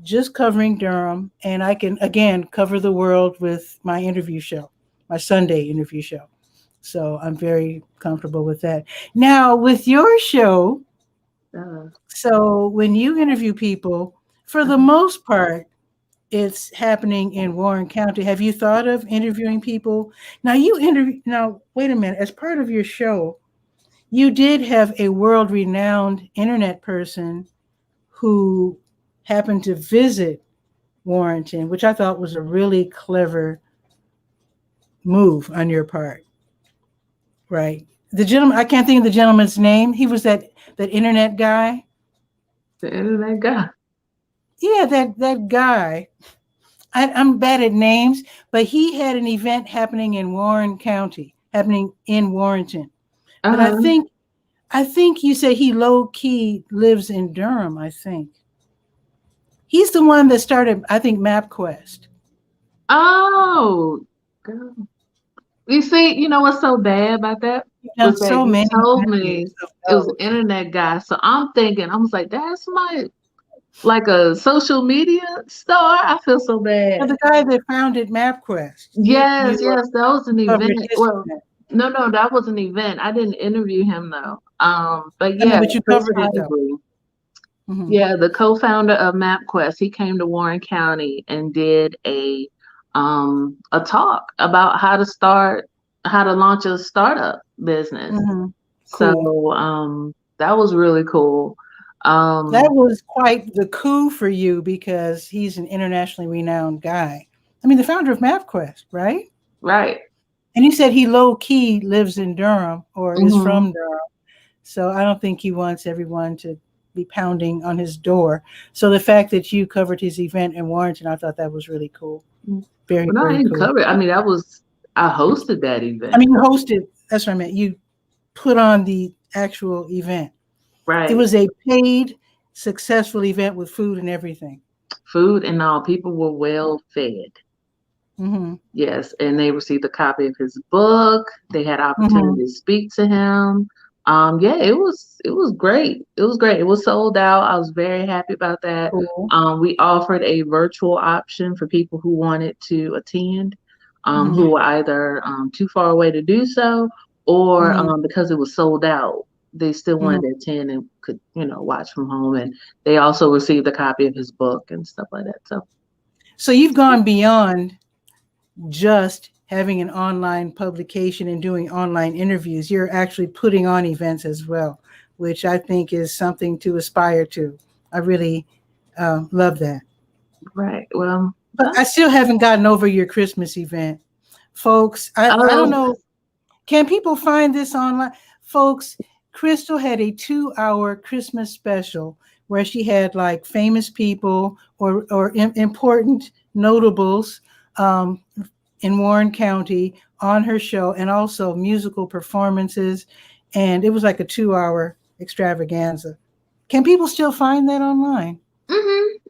just covering Durham, and I can again cover the world with my interview show, my Sunday interview show. So I'm very comfortable with that. Now with your show, so when you interview people, for the most part, it's happening in Warren County. Have you thought of interviewing people? Now wait a minute. As part of your show, you did have a world-renowned internet person who happened to visit Warrenton, which I thought was a really clever move on your part. Right. The gentleman, I can't think of the gentleman's name. He was that internet guy. The internet guy. Yeah, that guy. I'm bad at names, but he had an event happening in Warren County, happening in Warrenton. But I think you said he low key lives in Durham. I think he's the one that started, I think, MapQuest. Oh, God. You see, you know what's so bad about that? Was that so many told me it was an internet guy. So I'm thinking, I was like, that's like a social media star. I feel so bad. The guy that founded MapQuest. Yes, that was an event. Well, no, that was an event. I didn't interview him though. But yeah, but you covered it though. Mm-hmm. Yeah, the co-founder of MapQuest, he came to Warren County and did a talk about how to launch a startup business. Mm-hmm. Cool. So that was really cool. That was quite the coup for you because he's an internationally renowned guy. I mean, the founder of MapQuest, right? Right. And he said he low key lives in Durham or is from Durham. So I don't think he wants everyone to be pounding on his door. So the fact that you covered his event in Warrenton, I thought that was really cool. Very, well, very cool. Cover it. I mean, I hosted that event. I mean, you hosted, that's what I meant. You put on the actual event. Right. It was a paid, successful event with food and everything. Food and all. People were well fed. Mm-hmm. Yes, and they received a copy of his book. They had opportunity to speak to him. Yeah, it was great. It was great. It was sold out. I was very happy about that. Cool. We offered a virtual option for people who wanted to attend, who were either too far away to do so, or because it was sold out, they still wanted to attend and could, watch from home. And they also received a copy of his book and stuff like that. So you've gone beyond just having an online publication and doing online interviews. You're actually putting on events as well, which I think is something to aspire to. I really love that. Right. Well, but I still haven't gotten over your Christmas event, folks. I don't know. Can people find this online? Folks, Crystal had a 2-hour Christmas special where she had like famous people or important notables in Warren County on her show, and also musical performances. And it was like a 2-hour extravaganza. Can people still find that online?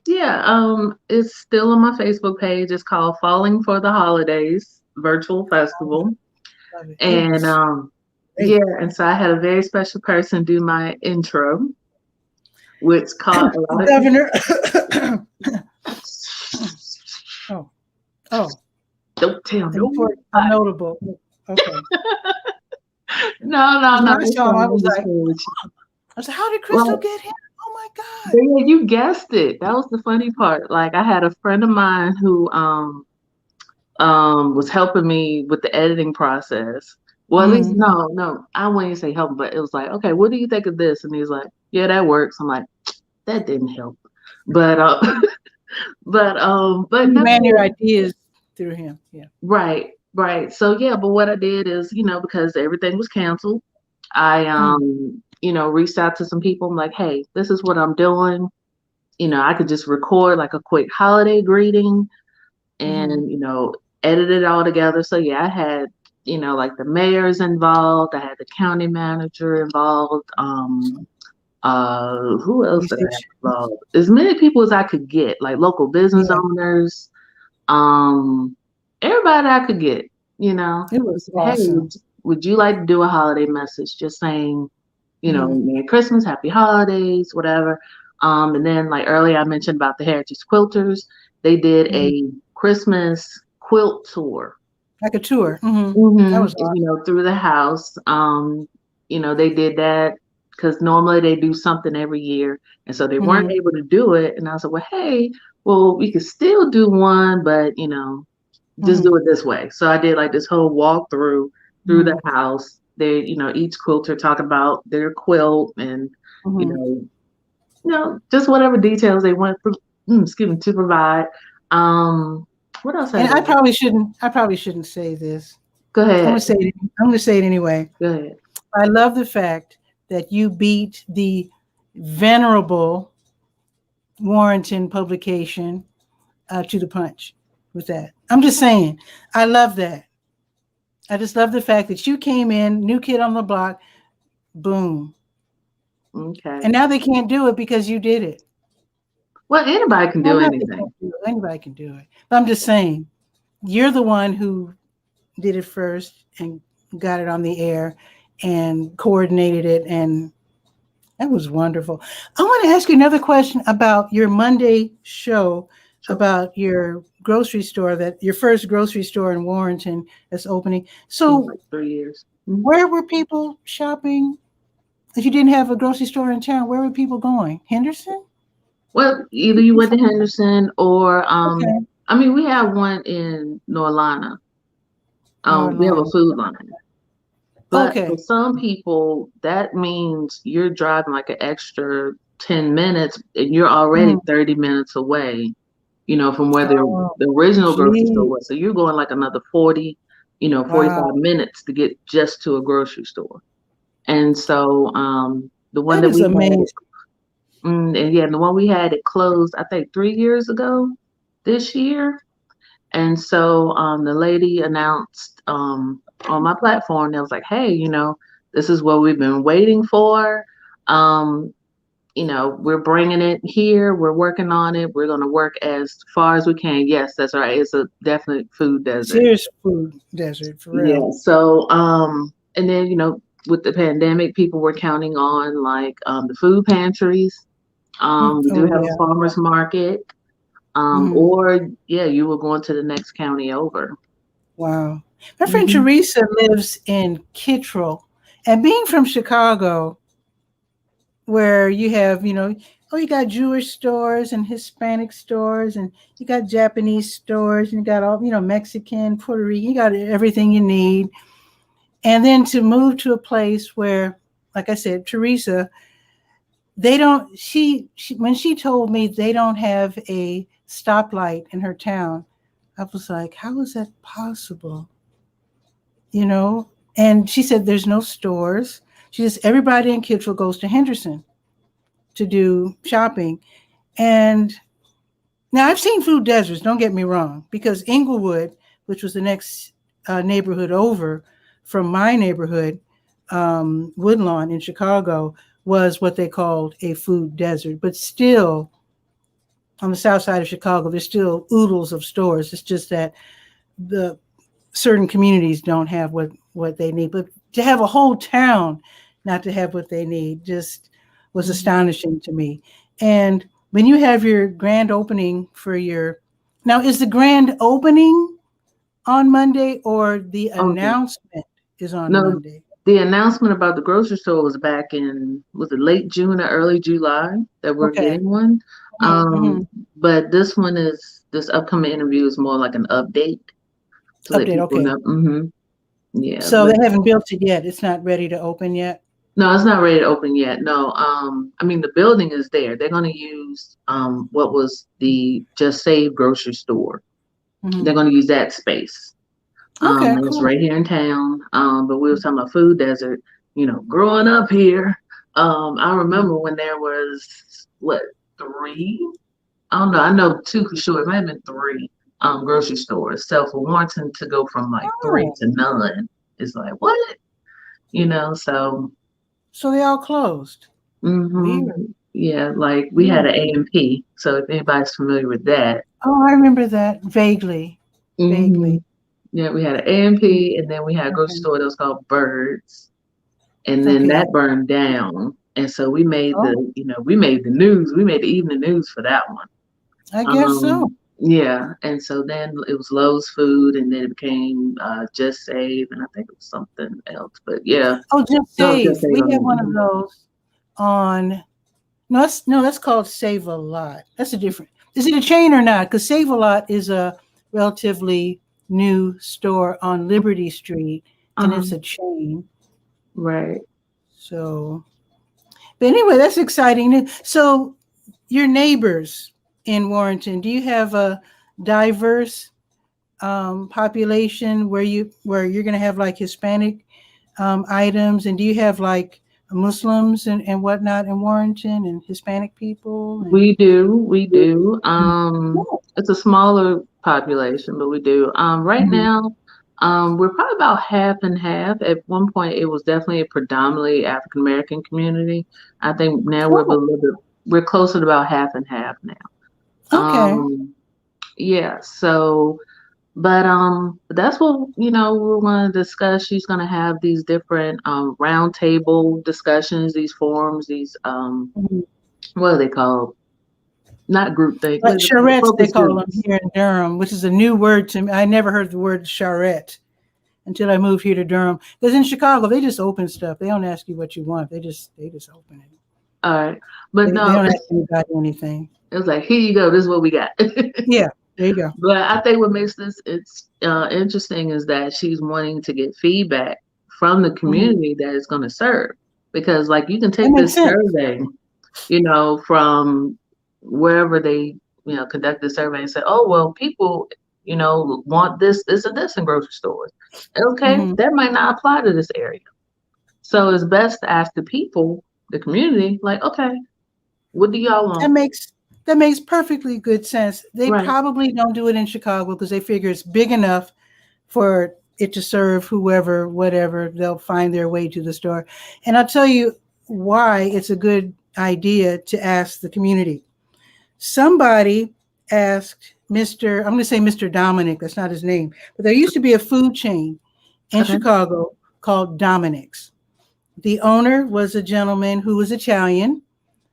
Yeah. It's still on my Facebook page. It's called Falling for the Holidays Virtual Festival. And yeah, and so I had a very special person do my intro, which caught a lot of Governor. Don't tell nobody. Notable. Okay. No. I saw him, I was like, how did Crystal get here? Oh my God. Yeah, you guessed it. That was the funny part. Like, I had a friend of mine who was helping me with the editing process. Well, at least no, I wouldn't say help, but it was like, okay, what do you think of this? And he's like, yeah, that works. I'm like, that didn't help. But you ran your ideas through him. Yeah. Right. So yeah, but what I did is, because everything was canceled, I reached out to some people. I'm like, hey, this is what I'm doing. I could just record like a quick holiday greeting and edit it all together. So yeah, I had like the mayors involved, I had the county manager involved, who else did I have involved? As many people as I could get, like local business owners, everybody I could get, It was awesome. Hey, would you like to do a holiday message? Just saying, Merry Christmas, Happy Holidays, whatever. And then like earlier I mentioned about the Heritage Quilters. They did a Christmas quilt tour. Like a tour. That was awesome. Through the house. They did that because normally they do something every year. And so they weren't able to do it. And I was like, well, hey, we could still do one, but just do it this way. So I did like this whole walkthrough through the house. They, each quilter talked about their quilt and, just whatever details they want to provide. What else? And I probably shouldn't say this. Go ahead. I'm gonna say it anyway. Go ahead. I love the fact that you beat the venerable Warrenton publication to the punch with that. I'm just saying, I love that. I just love the fact that you came in, new kid on the block, boom. Okay. And now they can't do it because you did it. Well, anybody can do anything. Anybody can do it. But I'm just saying, you're the one who did it first and got it on the air and coordinated it. And that was wonderful. I want to ask you another question about your Monday show, about your grocery store, your first grocery store in Warrenton that's opening. So like 3 years. Where were people shopping? If you didn't have a grocery store in town, where were people going? Henderson? Well, either you went to Henderson or, we have one in Norlana. We have a Food Line. But for some people, that means you're driving like an extra 10 minutes and you're already 30 minutes away, from where the original grocery store was. So you're going like another 40, 45 minutes to get just to a grocery store. And so the one that we had, the one we had, it closed, I think 3 years ago this year. And so the lady announced on my platform, that was like, hey, this is what we've been waiting for. We're bringing it here. We're working on it. We're going to work as far as we can. Yes, that's right. It's a definite food desert. Serious food desert, for real. Yeah. So, and then, with the pandemic, people were counting on like the food pantries. We do Oh have a yeah. farmer's market. Hmm. Or yeah, you were going to the next county over. Wow. My friend Hmm. Teresa lives in 𝗕𝗨𝗟, and being from Chicago, where you have, oh, you got Jewish stores and Hispanic stores, and you got Japanese stores, and you got all, Mexican, Puerto Rican, you got everything you need. And then to move to a place where, like I said, Teresa, they don't, when she told me they don't have a stoplight in her town, I was like, how is that possible? And she said there's no stores. She says everybody in 𝗕𝗨𝗟 goes to Henderson to do shopping. And now I've seen food deserts, don't get me wrong, because Inglewood, which was the next neighborhood over from my neighborhood, Woodlawn in Chicago, was what they called a food desert. But still, on the south side of Chicago, there's still oodles of stores. It's just that the certain communities don't have what they need. But to have a whole town not to have what they need just was astonishing to me. And when you have your grand opening now, is the grand opening on Monday, or the announcement is on No, Monday? the announcement about the grocery store was back in, was it late June or early July that we're Okay. getting one? Mm-hmm. But this upcoming interview is more like an update to let Update, people okay. know. Yeah, So but they haven't built it yet. It's not ready to open yet. no, it's not ready to open yet. No, I mean the building is there. They're going to use what was the Just Save grocery store. Mm-hmm. They're going to use that space. Okay, It's cool. right here in town. But we were talking about food desert. Growing up here, I remember when there was three? I don't know. I know two for sure. It might have been three grocery stores. So for Warrenton to go from like three Oh, to none is like what? So. so they all closed. Weird. Yeah, like we had Weird. an A&P. So if anybody's familiar with that. Oh, I remember that vaguely. Hmm. Vaguely. Yeah, we had an A&P, and then we had a grocery Okay. store that was called Birds, and then Okay. that burned down. And so we made Oh, we made the news. We made the evening news for that one. I guess so. Yeah, and so then it was Lowe's Food, and then it became Just Save, and I think it was something else. But yeah, Oh, Just no, Just Save. Save. We have one of those on. No, that's called Save a Lot. That's a different. Is it a chain or not? Because Save a Lot is a relatively new store on Liberty Street, and it's a chain. Right. So, but anyway, that's exciting. So, your neighbors in Warrenton, do you have a diverse population where you're going to have like Hispanic items, and do you have like Muslims and whatnot in Warrenton, and Hispanic people? We do. It's a smaller population, but we do. Right now, we're probably about half and half. At one point, it was definitely a predominantly African American community. I think now we're closer to about half and half now. Okay. Yeah. So, but that's what we're going to discuss. She's going to have these different roundtable discussions, these forums, these what are they called? Not group think. Like charrettes, they Focus call them groups. here in Durham, which is a new word to me. I never heard the word charrette until I moved here to Durham. Because in Chicago, they just open stuff. They don't ask you what you want. They just open it. All right, but They no, don't ask anybody anything. it was like, here you go. This is what we got. Yeah, there you go. But I think what makes this interesting is that she's wanting to get feedback from the community that it's going to serve, because like you can That take makes this sense. survey, from wherever they conduct the survey and say, oh well, people want this, this, and this in grocery stores. Okay, that might not apply to this area. So it's best to ask the people, the community, like, okay, what do y'all want? That makes perfectly good sense. They Right. probably don't do it in Chicago because they figure it's big enough for it to serve whoever, whatever. They'll find their way to the store. And I'll tell you why it's a good idea to ask the community. Somebody asked I'm going to say Mr. Dominic, that's not his name, but there used to be a food chain in Chicago called Dominic's. The owner was a gentleman who was Italian,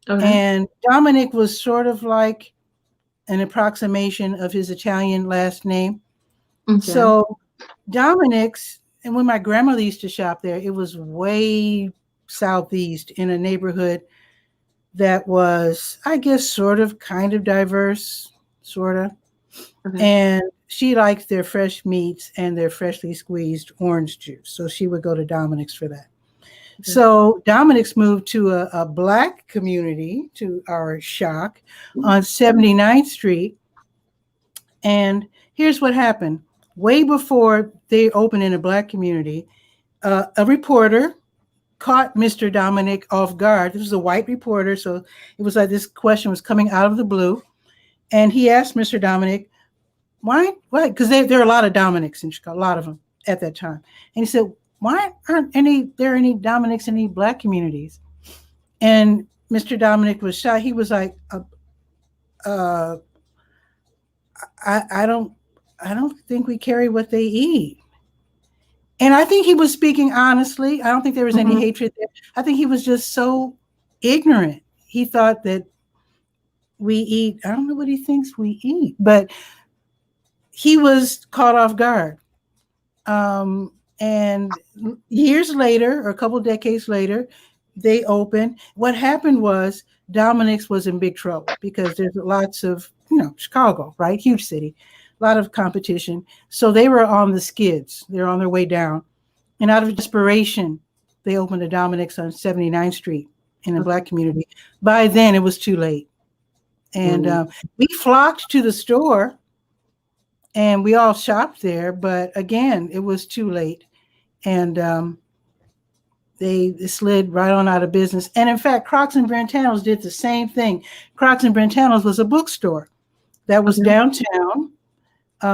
Okay. and Dominic was sort of like an approximation of his Italian last name. Okay. So Dominic's, and when my grandmother used to shop there, it was way southeast in a neighborhood that was, I guess, sort of kind of diverse, sort of. Okay. And she liked their fresh meats and their freshly squeezed orange juice. So she would go to Dominic's for that. Okay. So Dominic's moved to a Black community, to our shock, on 79th Street. And here's what happened. Way before they opened in a Black community, a reporter caught Mr. Dominic off guard. This was a white reporter, so it was like this question was coming out of the blue. And he asked Mr. Dominic, why? Because there are a lot of Dominics in Chicago, a lot of them at that time. And he said, why aren't there any Dominics in any Black communities? And Mr. Dominic was shy. He was like, I don't think we carry what they eat. And I think he was speaking honestly. I don't think there was any hatred there. I think he was just so ignorant. He thought that we eat, I don't know what he thinks we eat, but he was caught off guard. And years later, or a couple of decades later, they opened. What happened was Dominic's was in big trouble because there's lots of, Chicago, right? Huge city, a lot of competition. So they were on the skids. They're on their way down. And out of desperation, they opened a Dominic's on 79th Street in a Black community. By then, it was too late. And we flocked to the store and we all shopped there. But again, it was too late. And they slid right on out of business. And in fact, Crocs and Brentano's did the same thing. Crocs and Brentano's was a bookstore that was downtown.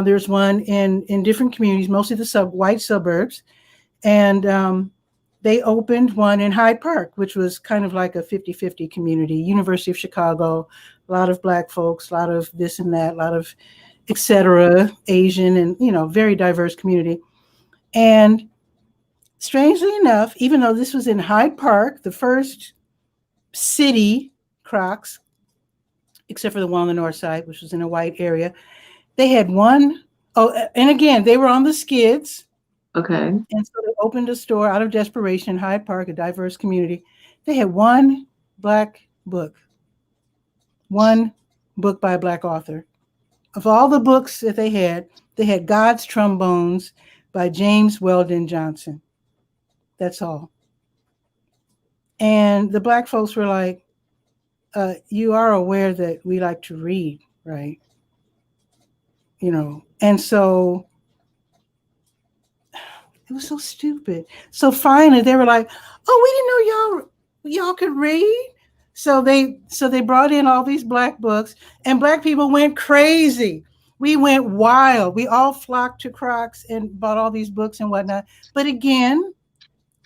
There's one in different communities, mostly the white suburbs. And they opened one in Hyde Park, which was kind of like a 50-50 community, University of Chicago, a lot of Black folks, a lot of this and that, a lot of et cetera, Asian and, very diverse community. And strangely enough, even though this was in Hyde Park, the first city Crocs, except for the one on the north side, which was in a white area, they had one. Oh, and again, they were on the skids. Okay. And so they opened a store out of desperation in Hyde Park, a diverse community. They had one Black book, one book by a Black author. Of all the books that they had God's Trombones by James Weldon Johnson. That's all. And the Black folks were like, you are aware that we like to read, right? And so it was so stupid. So finally they were like, oh, we didn't know y'all could read. So they brought in all these Black books and Black people went crazy. We went wild. We all flocked to Crocs and bought all these books and whatnot. But again,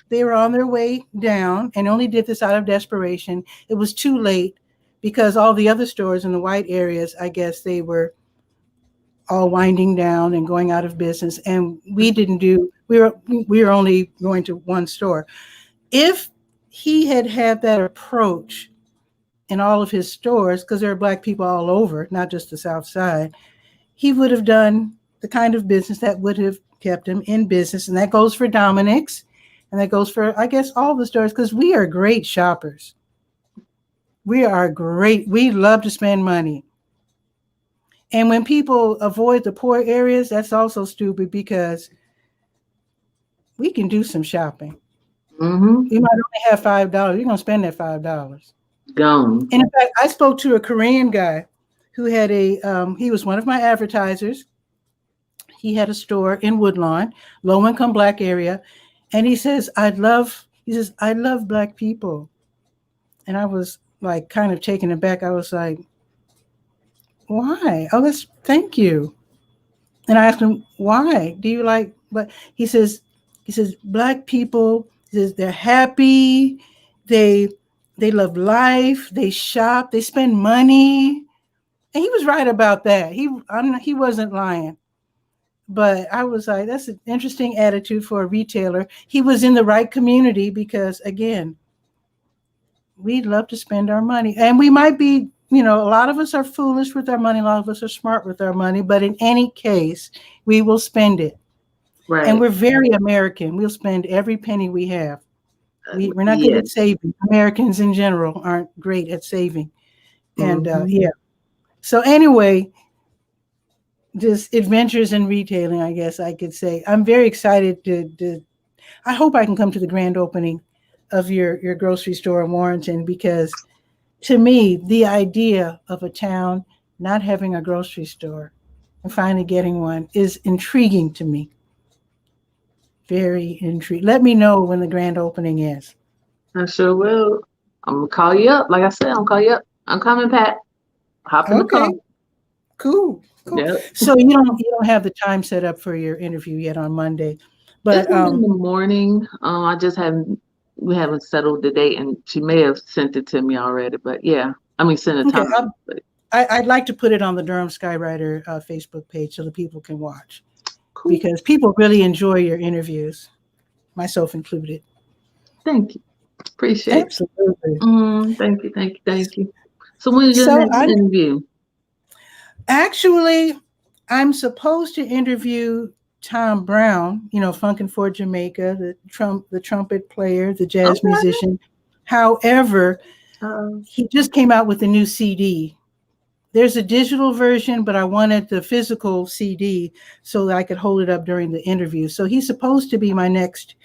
they were on their way down and only did this out of desperation. It was too late because all the other stores in the white areas, I guess they were all winding down and going out of business. And we were only going to one store. If he had that approach in all of his stores, because there are Black people all over, not just the South Side, he would have done the kind of business that would have kept him in business. And that goes for Dominic's. And that goes for, I guess, all the stores, because we are great shoppers. We love to spend money. And when people avoid the poor areas, that's also stupid because we can do some shopping. You might only have $5. You're going to spend that $5. Gone. And in fact, I spoke to a Korean guy who had he was one of my advertisers. He had a store in Woodlawn, low-income Black area. And he says, I love Black people. And I was like kind of taken aback. I was like, why? Oh, thank you. And I asked him, why? Do you like, but he says, Black people, he says, they're happy. They love life. They shop. They spend money. And he was right about that. He wasn't lying. But I was like, that's an interesting attitude for a retailer. He was in the right community because, again, we love to spend our money. And we might be, a lot of us are foolish with our money. A lot of us are smart with our money. But in any case, we will spend it. Right. And we're very American. We'll spend every penny we have. We're not good at saving. Americans in general aren't great at saving. And So anyway, just adventures in retailing, I guess I could say. I'm very excited to I hope I can come to the grand opening of your grocery store in Warrenton, because to me, the idea of a town not having a grocery store and finally getting one is intriguing to me. Very intrigued. Let me know when the grand opening is. I sure will. I'm gonna call you up. Like I said, I'm gonna call you up. I'm coming, Pat. Hop in the car. Cool. Yep. So you don't have the time set up for your interview yet on Monday, but It's in the morning. We haven't settled the date, and she may have sent it to me already. But yeah, send a time. I'd like to put it on the Durham Skywriter Facebook page so the people can watch. Cool. Because people really enjoy your interviews, myself included. Thank you. Appreciate it. Absolutely. Thank you. So when is your next interview? Actually, I'm supposed to interview Tom Brown, Funkin' for Jamaica, the trumpet player, the jazz musician. However, he just came out with a new CD. There's a digital version, but I wanted the physical CD so that I could hold it up during the interview. So he's supposed to be my next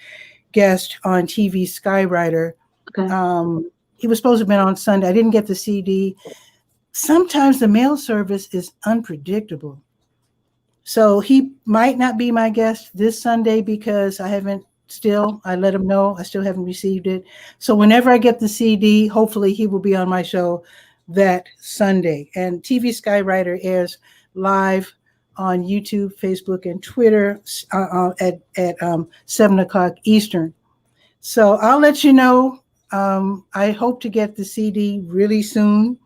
guest on TV Skywriter. Okay. He was supposed to have been on Sunday. I didn't get the CD. Sometimes the mail service is unpredictable. So he might not be my guest this Sunday because I let him know I still haven't received it. So whenever I get the CD, hopefully he will be on my show that Sunday. And TV Skywriter airs live on YouTube, Facebook, and Twitter at 7 o'clock Eastern. So I'll let you know. I hope to get the CD really soon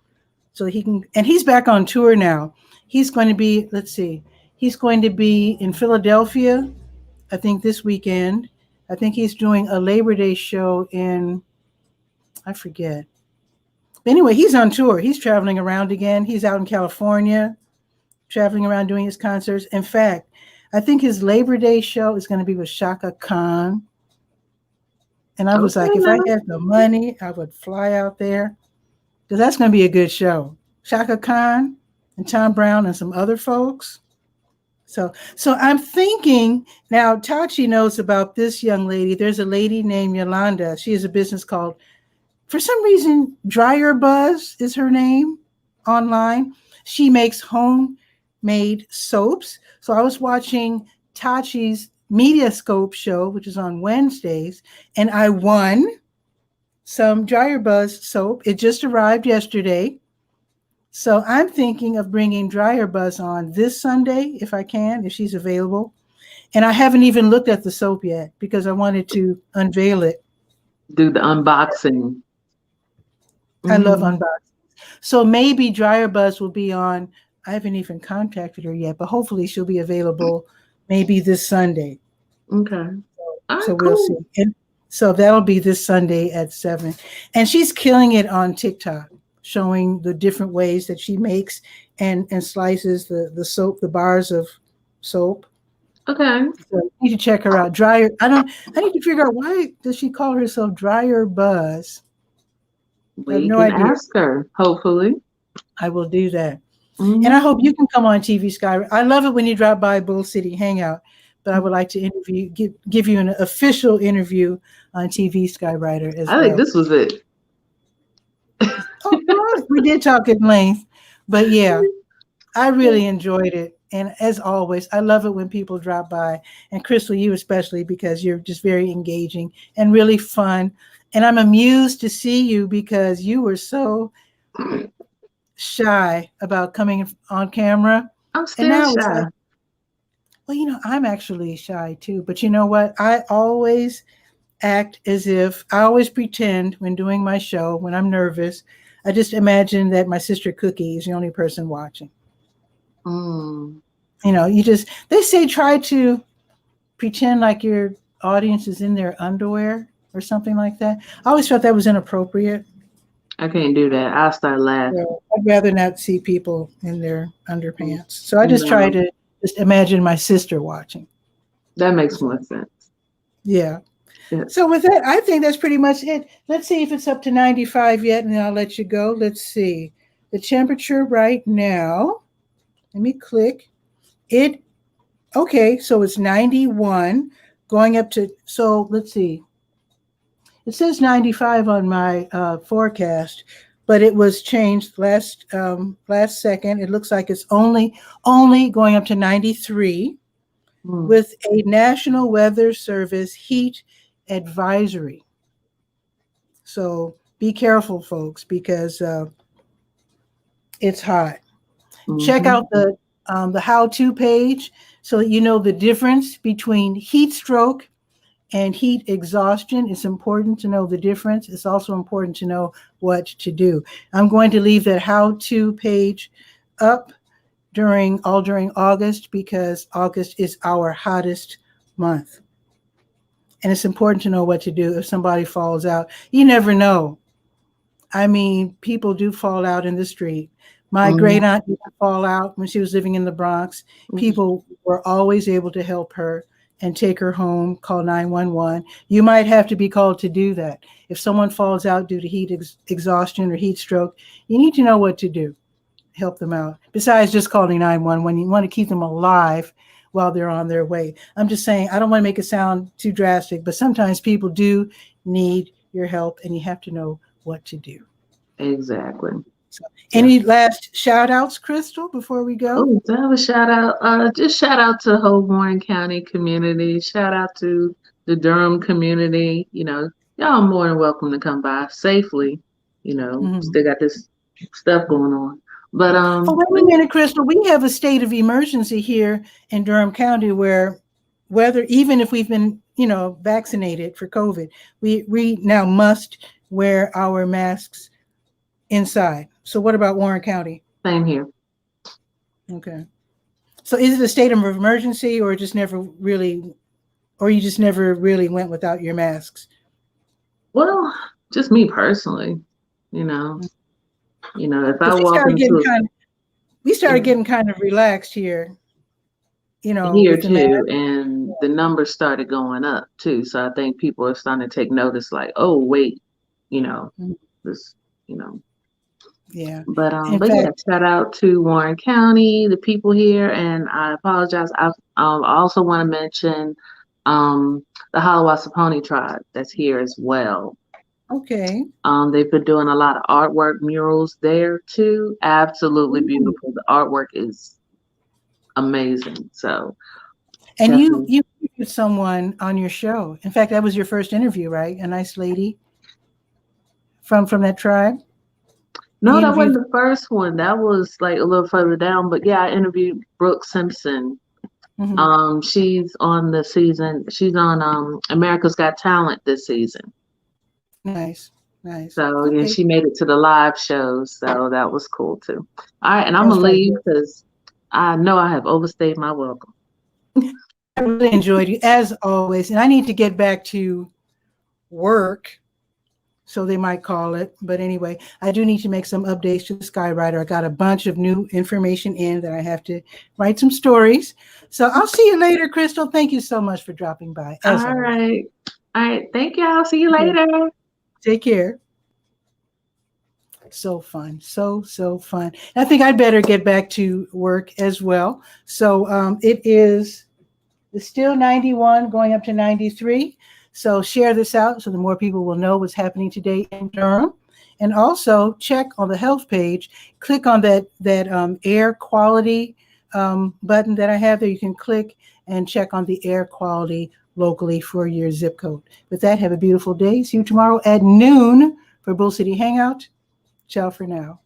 so he can, and he's back on tour now. He's going to be, he's going to be in Philadelphia, I think this weekend. I think he's doing a Labor Day show I forget. Anyway, he's on tour. He's traveling around again. He's out in California, traveling around doing his concerts. In fact, I think his Labor Day show is going to be with Chaka Khan. And I was like, if I had the money, I would fly out there because that's going to be a good show. Chaka Khan and Tom Brown and some other folks. So I'm thinking now, Tachi knows about this young lady. There's a lady named Yolanda. She has a business called, for some reason, 𝗕𝗓𝗓 is her name online. She makes homemade soaps. So I was watching Tachi's Mediascope show, which is on Wednesdays, and I won some 𝗕𝗓𝗓 soap. It just arrived yesterday. So I'm thinking of bringing 𝗕𝗓𝗓 on this Sunday, if I can, if she's available. And I haven't even looked at the soap yet because I wanted to unveil it. Do the unboxing. I love unboxing. So maybe 𝗕𝗓𝗓 will be on. I haven't even contacted her yet, but hopefully she'll be available maybe this Sunday. Okay. So we'll see. And so that'll be this Sunday at 7. And she's killing it on TikTok, showing the different ways that she makes and slices the soap, the bars of soap. Okay. So I need to check her out. I need to figure out, why does she call herself 𝗕𝗓𝗓? We can ask her, hopefully. I will do that. And I hope you can come on TV Skywriter. I love it when you drop by Bull City Hangout, but I would like to give you an official interview on TV Skywriter as well. I think this was it. We did talk at length, but yeah, I really enjoyed it. And as always, I love it when people drop by, and Crystal, you especially, because you're just very engaging and really fun. And I'm amused to see you because you were so shy about coming on camera. I'm still shy. Well, I'm actually shy too, but you know what? I always act as if I always pretend when doing my show, when I'm nervous, I just imagine that my sister Cookie is the only person watching. they say try to pretend like your audience is in their underwear or something like that. I always felt that was inappropriate. I can't do that. I'll start laughing. So I'd rather not see people in their underpants. So I just try to just imagine my sister watching. That makes more sense. Yeah. So with that, I think that's pretty much it. Let's see if it's up to 95 yet, and then I'll let you go. Let's see. The temperature right now, let me click. Okay, so it's 91 going up to, so let's see. It says 95 on my forecast, but it was changed last second. It looks like it's only going up to 93 with a National Weather Service heat advisory. So be careful, folks, because it's hot. Check out the how-to page so that you know the difference between heat stroke and heat exhaustion. It's important to know the difference. It's also important to know what to do. I'm going to leave that how-to page up during August, because August is our hottest month. And it's important to know what to do if somebody falls out. You never know. I mean, people do fall out in the street. My great aunt used to fall out when she was living in the Bronx. People were always able to help her and take her home, call 911. You might have to be called to do that. If someone falls out due to heat exhaustion or heat stroke, you need to know what to do. Help them out. Besides just calling 911, you want to keep them alive while they're on their way. I'm just saying, I don't want to make it sound too drastic, but sometimes people do need your help, and you have to know what to do. Exactly. So, any last shout outs, Crystal, before we go? Oh, I have a shout out. Just shout out to the whole Warren County community. Shout out to the Durham community. Y'all are more than welcome to come by safely. Still got this stuff going on. But wait a minute, Crystal. We have a state of emergency here in Durham County where even if we've been, vaccinated for COVID, we now must wear our masks inside. So what about Warren County? Same here. Okay. So is it a state of emergency, or you just never really went without your masks? Well, just me personally, if I walk into we started getting kind of relaxed here, here too, and the numbers started going up too. So I think people are starting to take notice, like, oh wait, this, Yeah. But shout out to Warren County, the people here, and I apologize. I also want to mention the 𝗕𝗨𝗟𝗧 tribe that's here as well. Okay. They've been doing a lot of artwork murals there too. Absolutely beautiful. The artwork is amazing. So. And you interviewed someone on your show. In fact, that was your first interview, right? A nice lady from that tribe. No, that wasn't the first one. That was like a little further down. But yeah, I interviewed Brooke Simpson. She's on the season. She's on America's Got Talent this season. Nice. So okay. She made it to the live shows. So that was cool too. All right, and I'm gonna leave because I know I have overstayed my welcome. I really enjoyed you as always, and I need to get back to work. So they might call it. But anyway, I do need to make some updates to the Skywriter. I got a bunch of new information in that I have to write some stories. So I'll see you later, Crystal. Thank you so much for dropping by. All right. Thank you. I'll see you later. Take care. So fun. So fun. I think I'd better get back to work as well. So it's still 91 going up to 93. So share this out so the more people will know what's happening today in Durham. And also check on the health page. Click on that air quality button that I have there. You can click and check on the air quality locally for your zip code. With that, have a beautiful day. See you tomorrow at noon for Bull City Hangout. Ciao for now.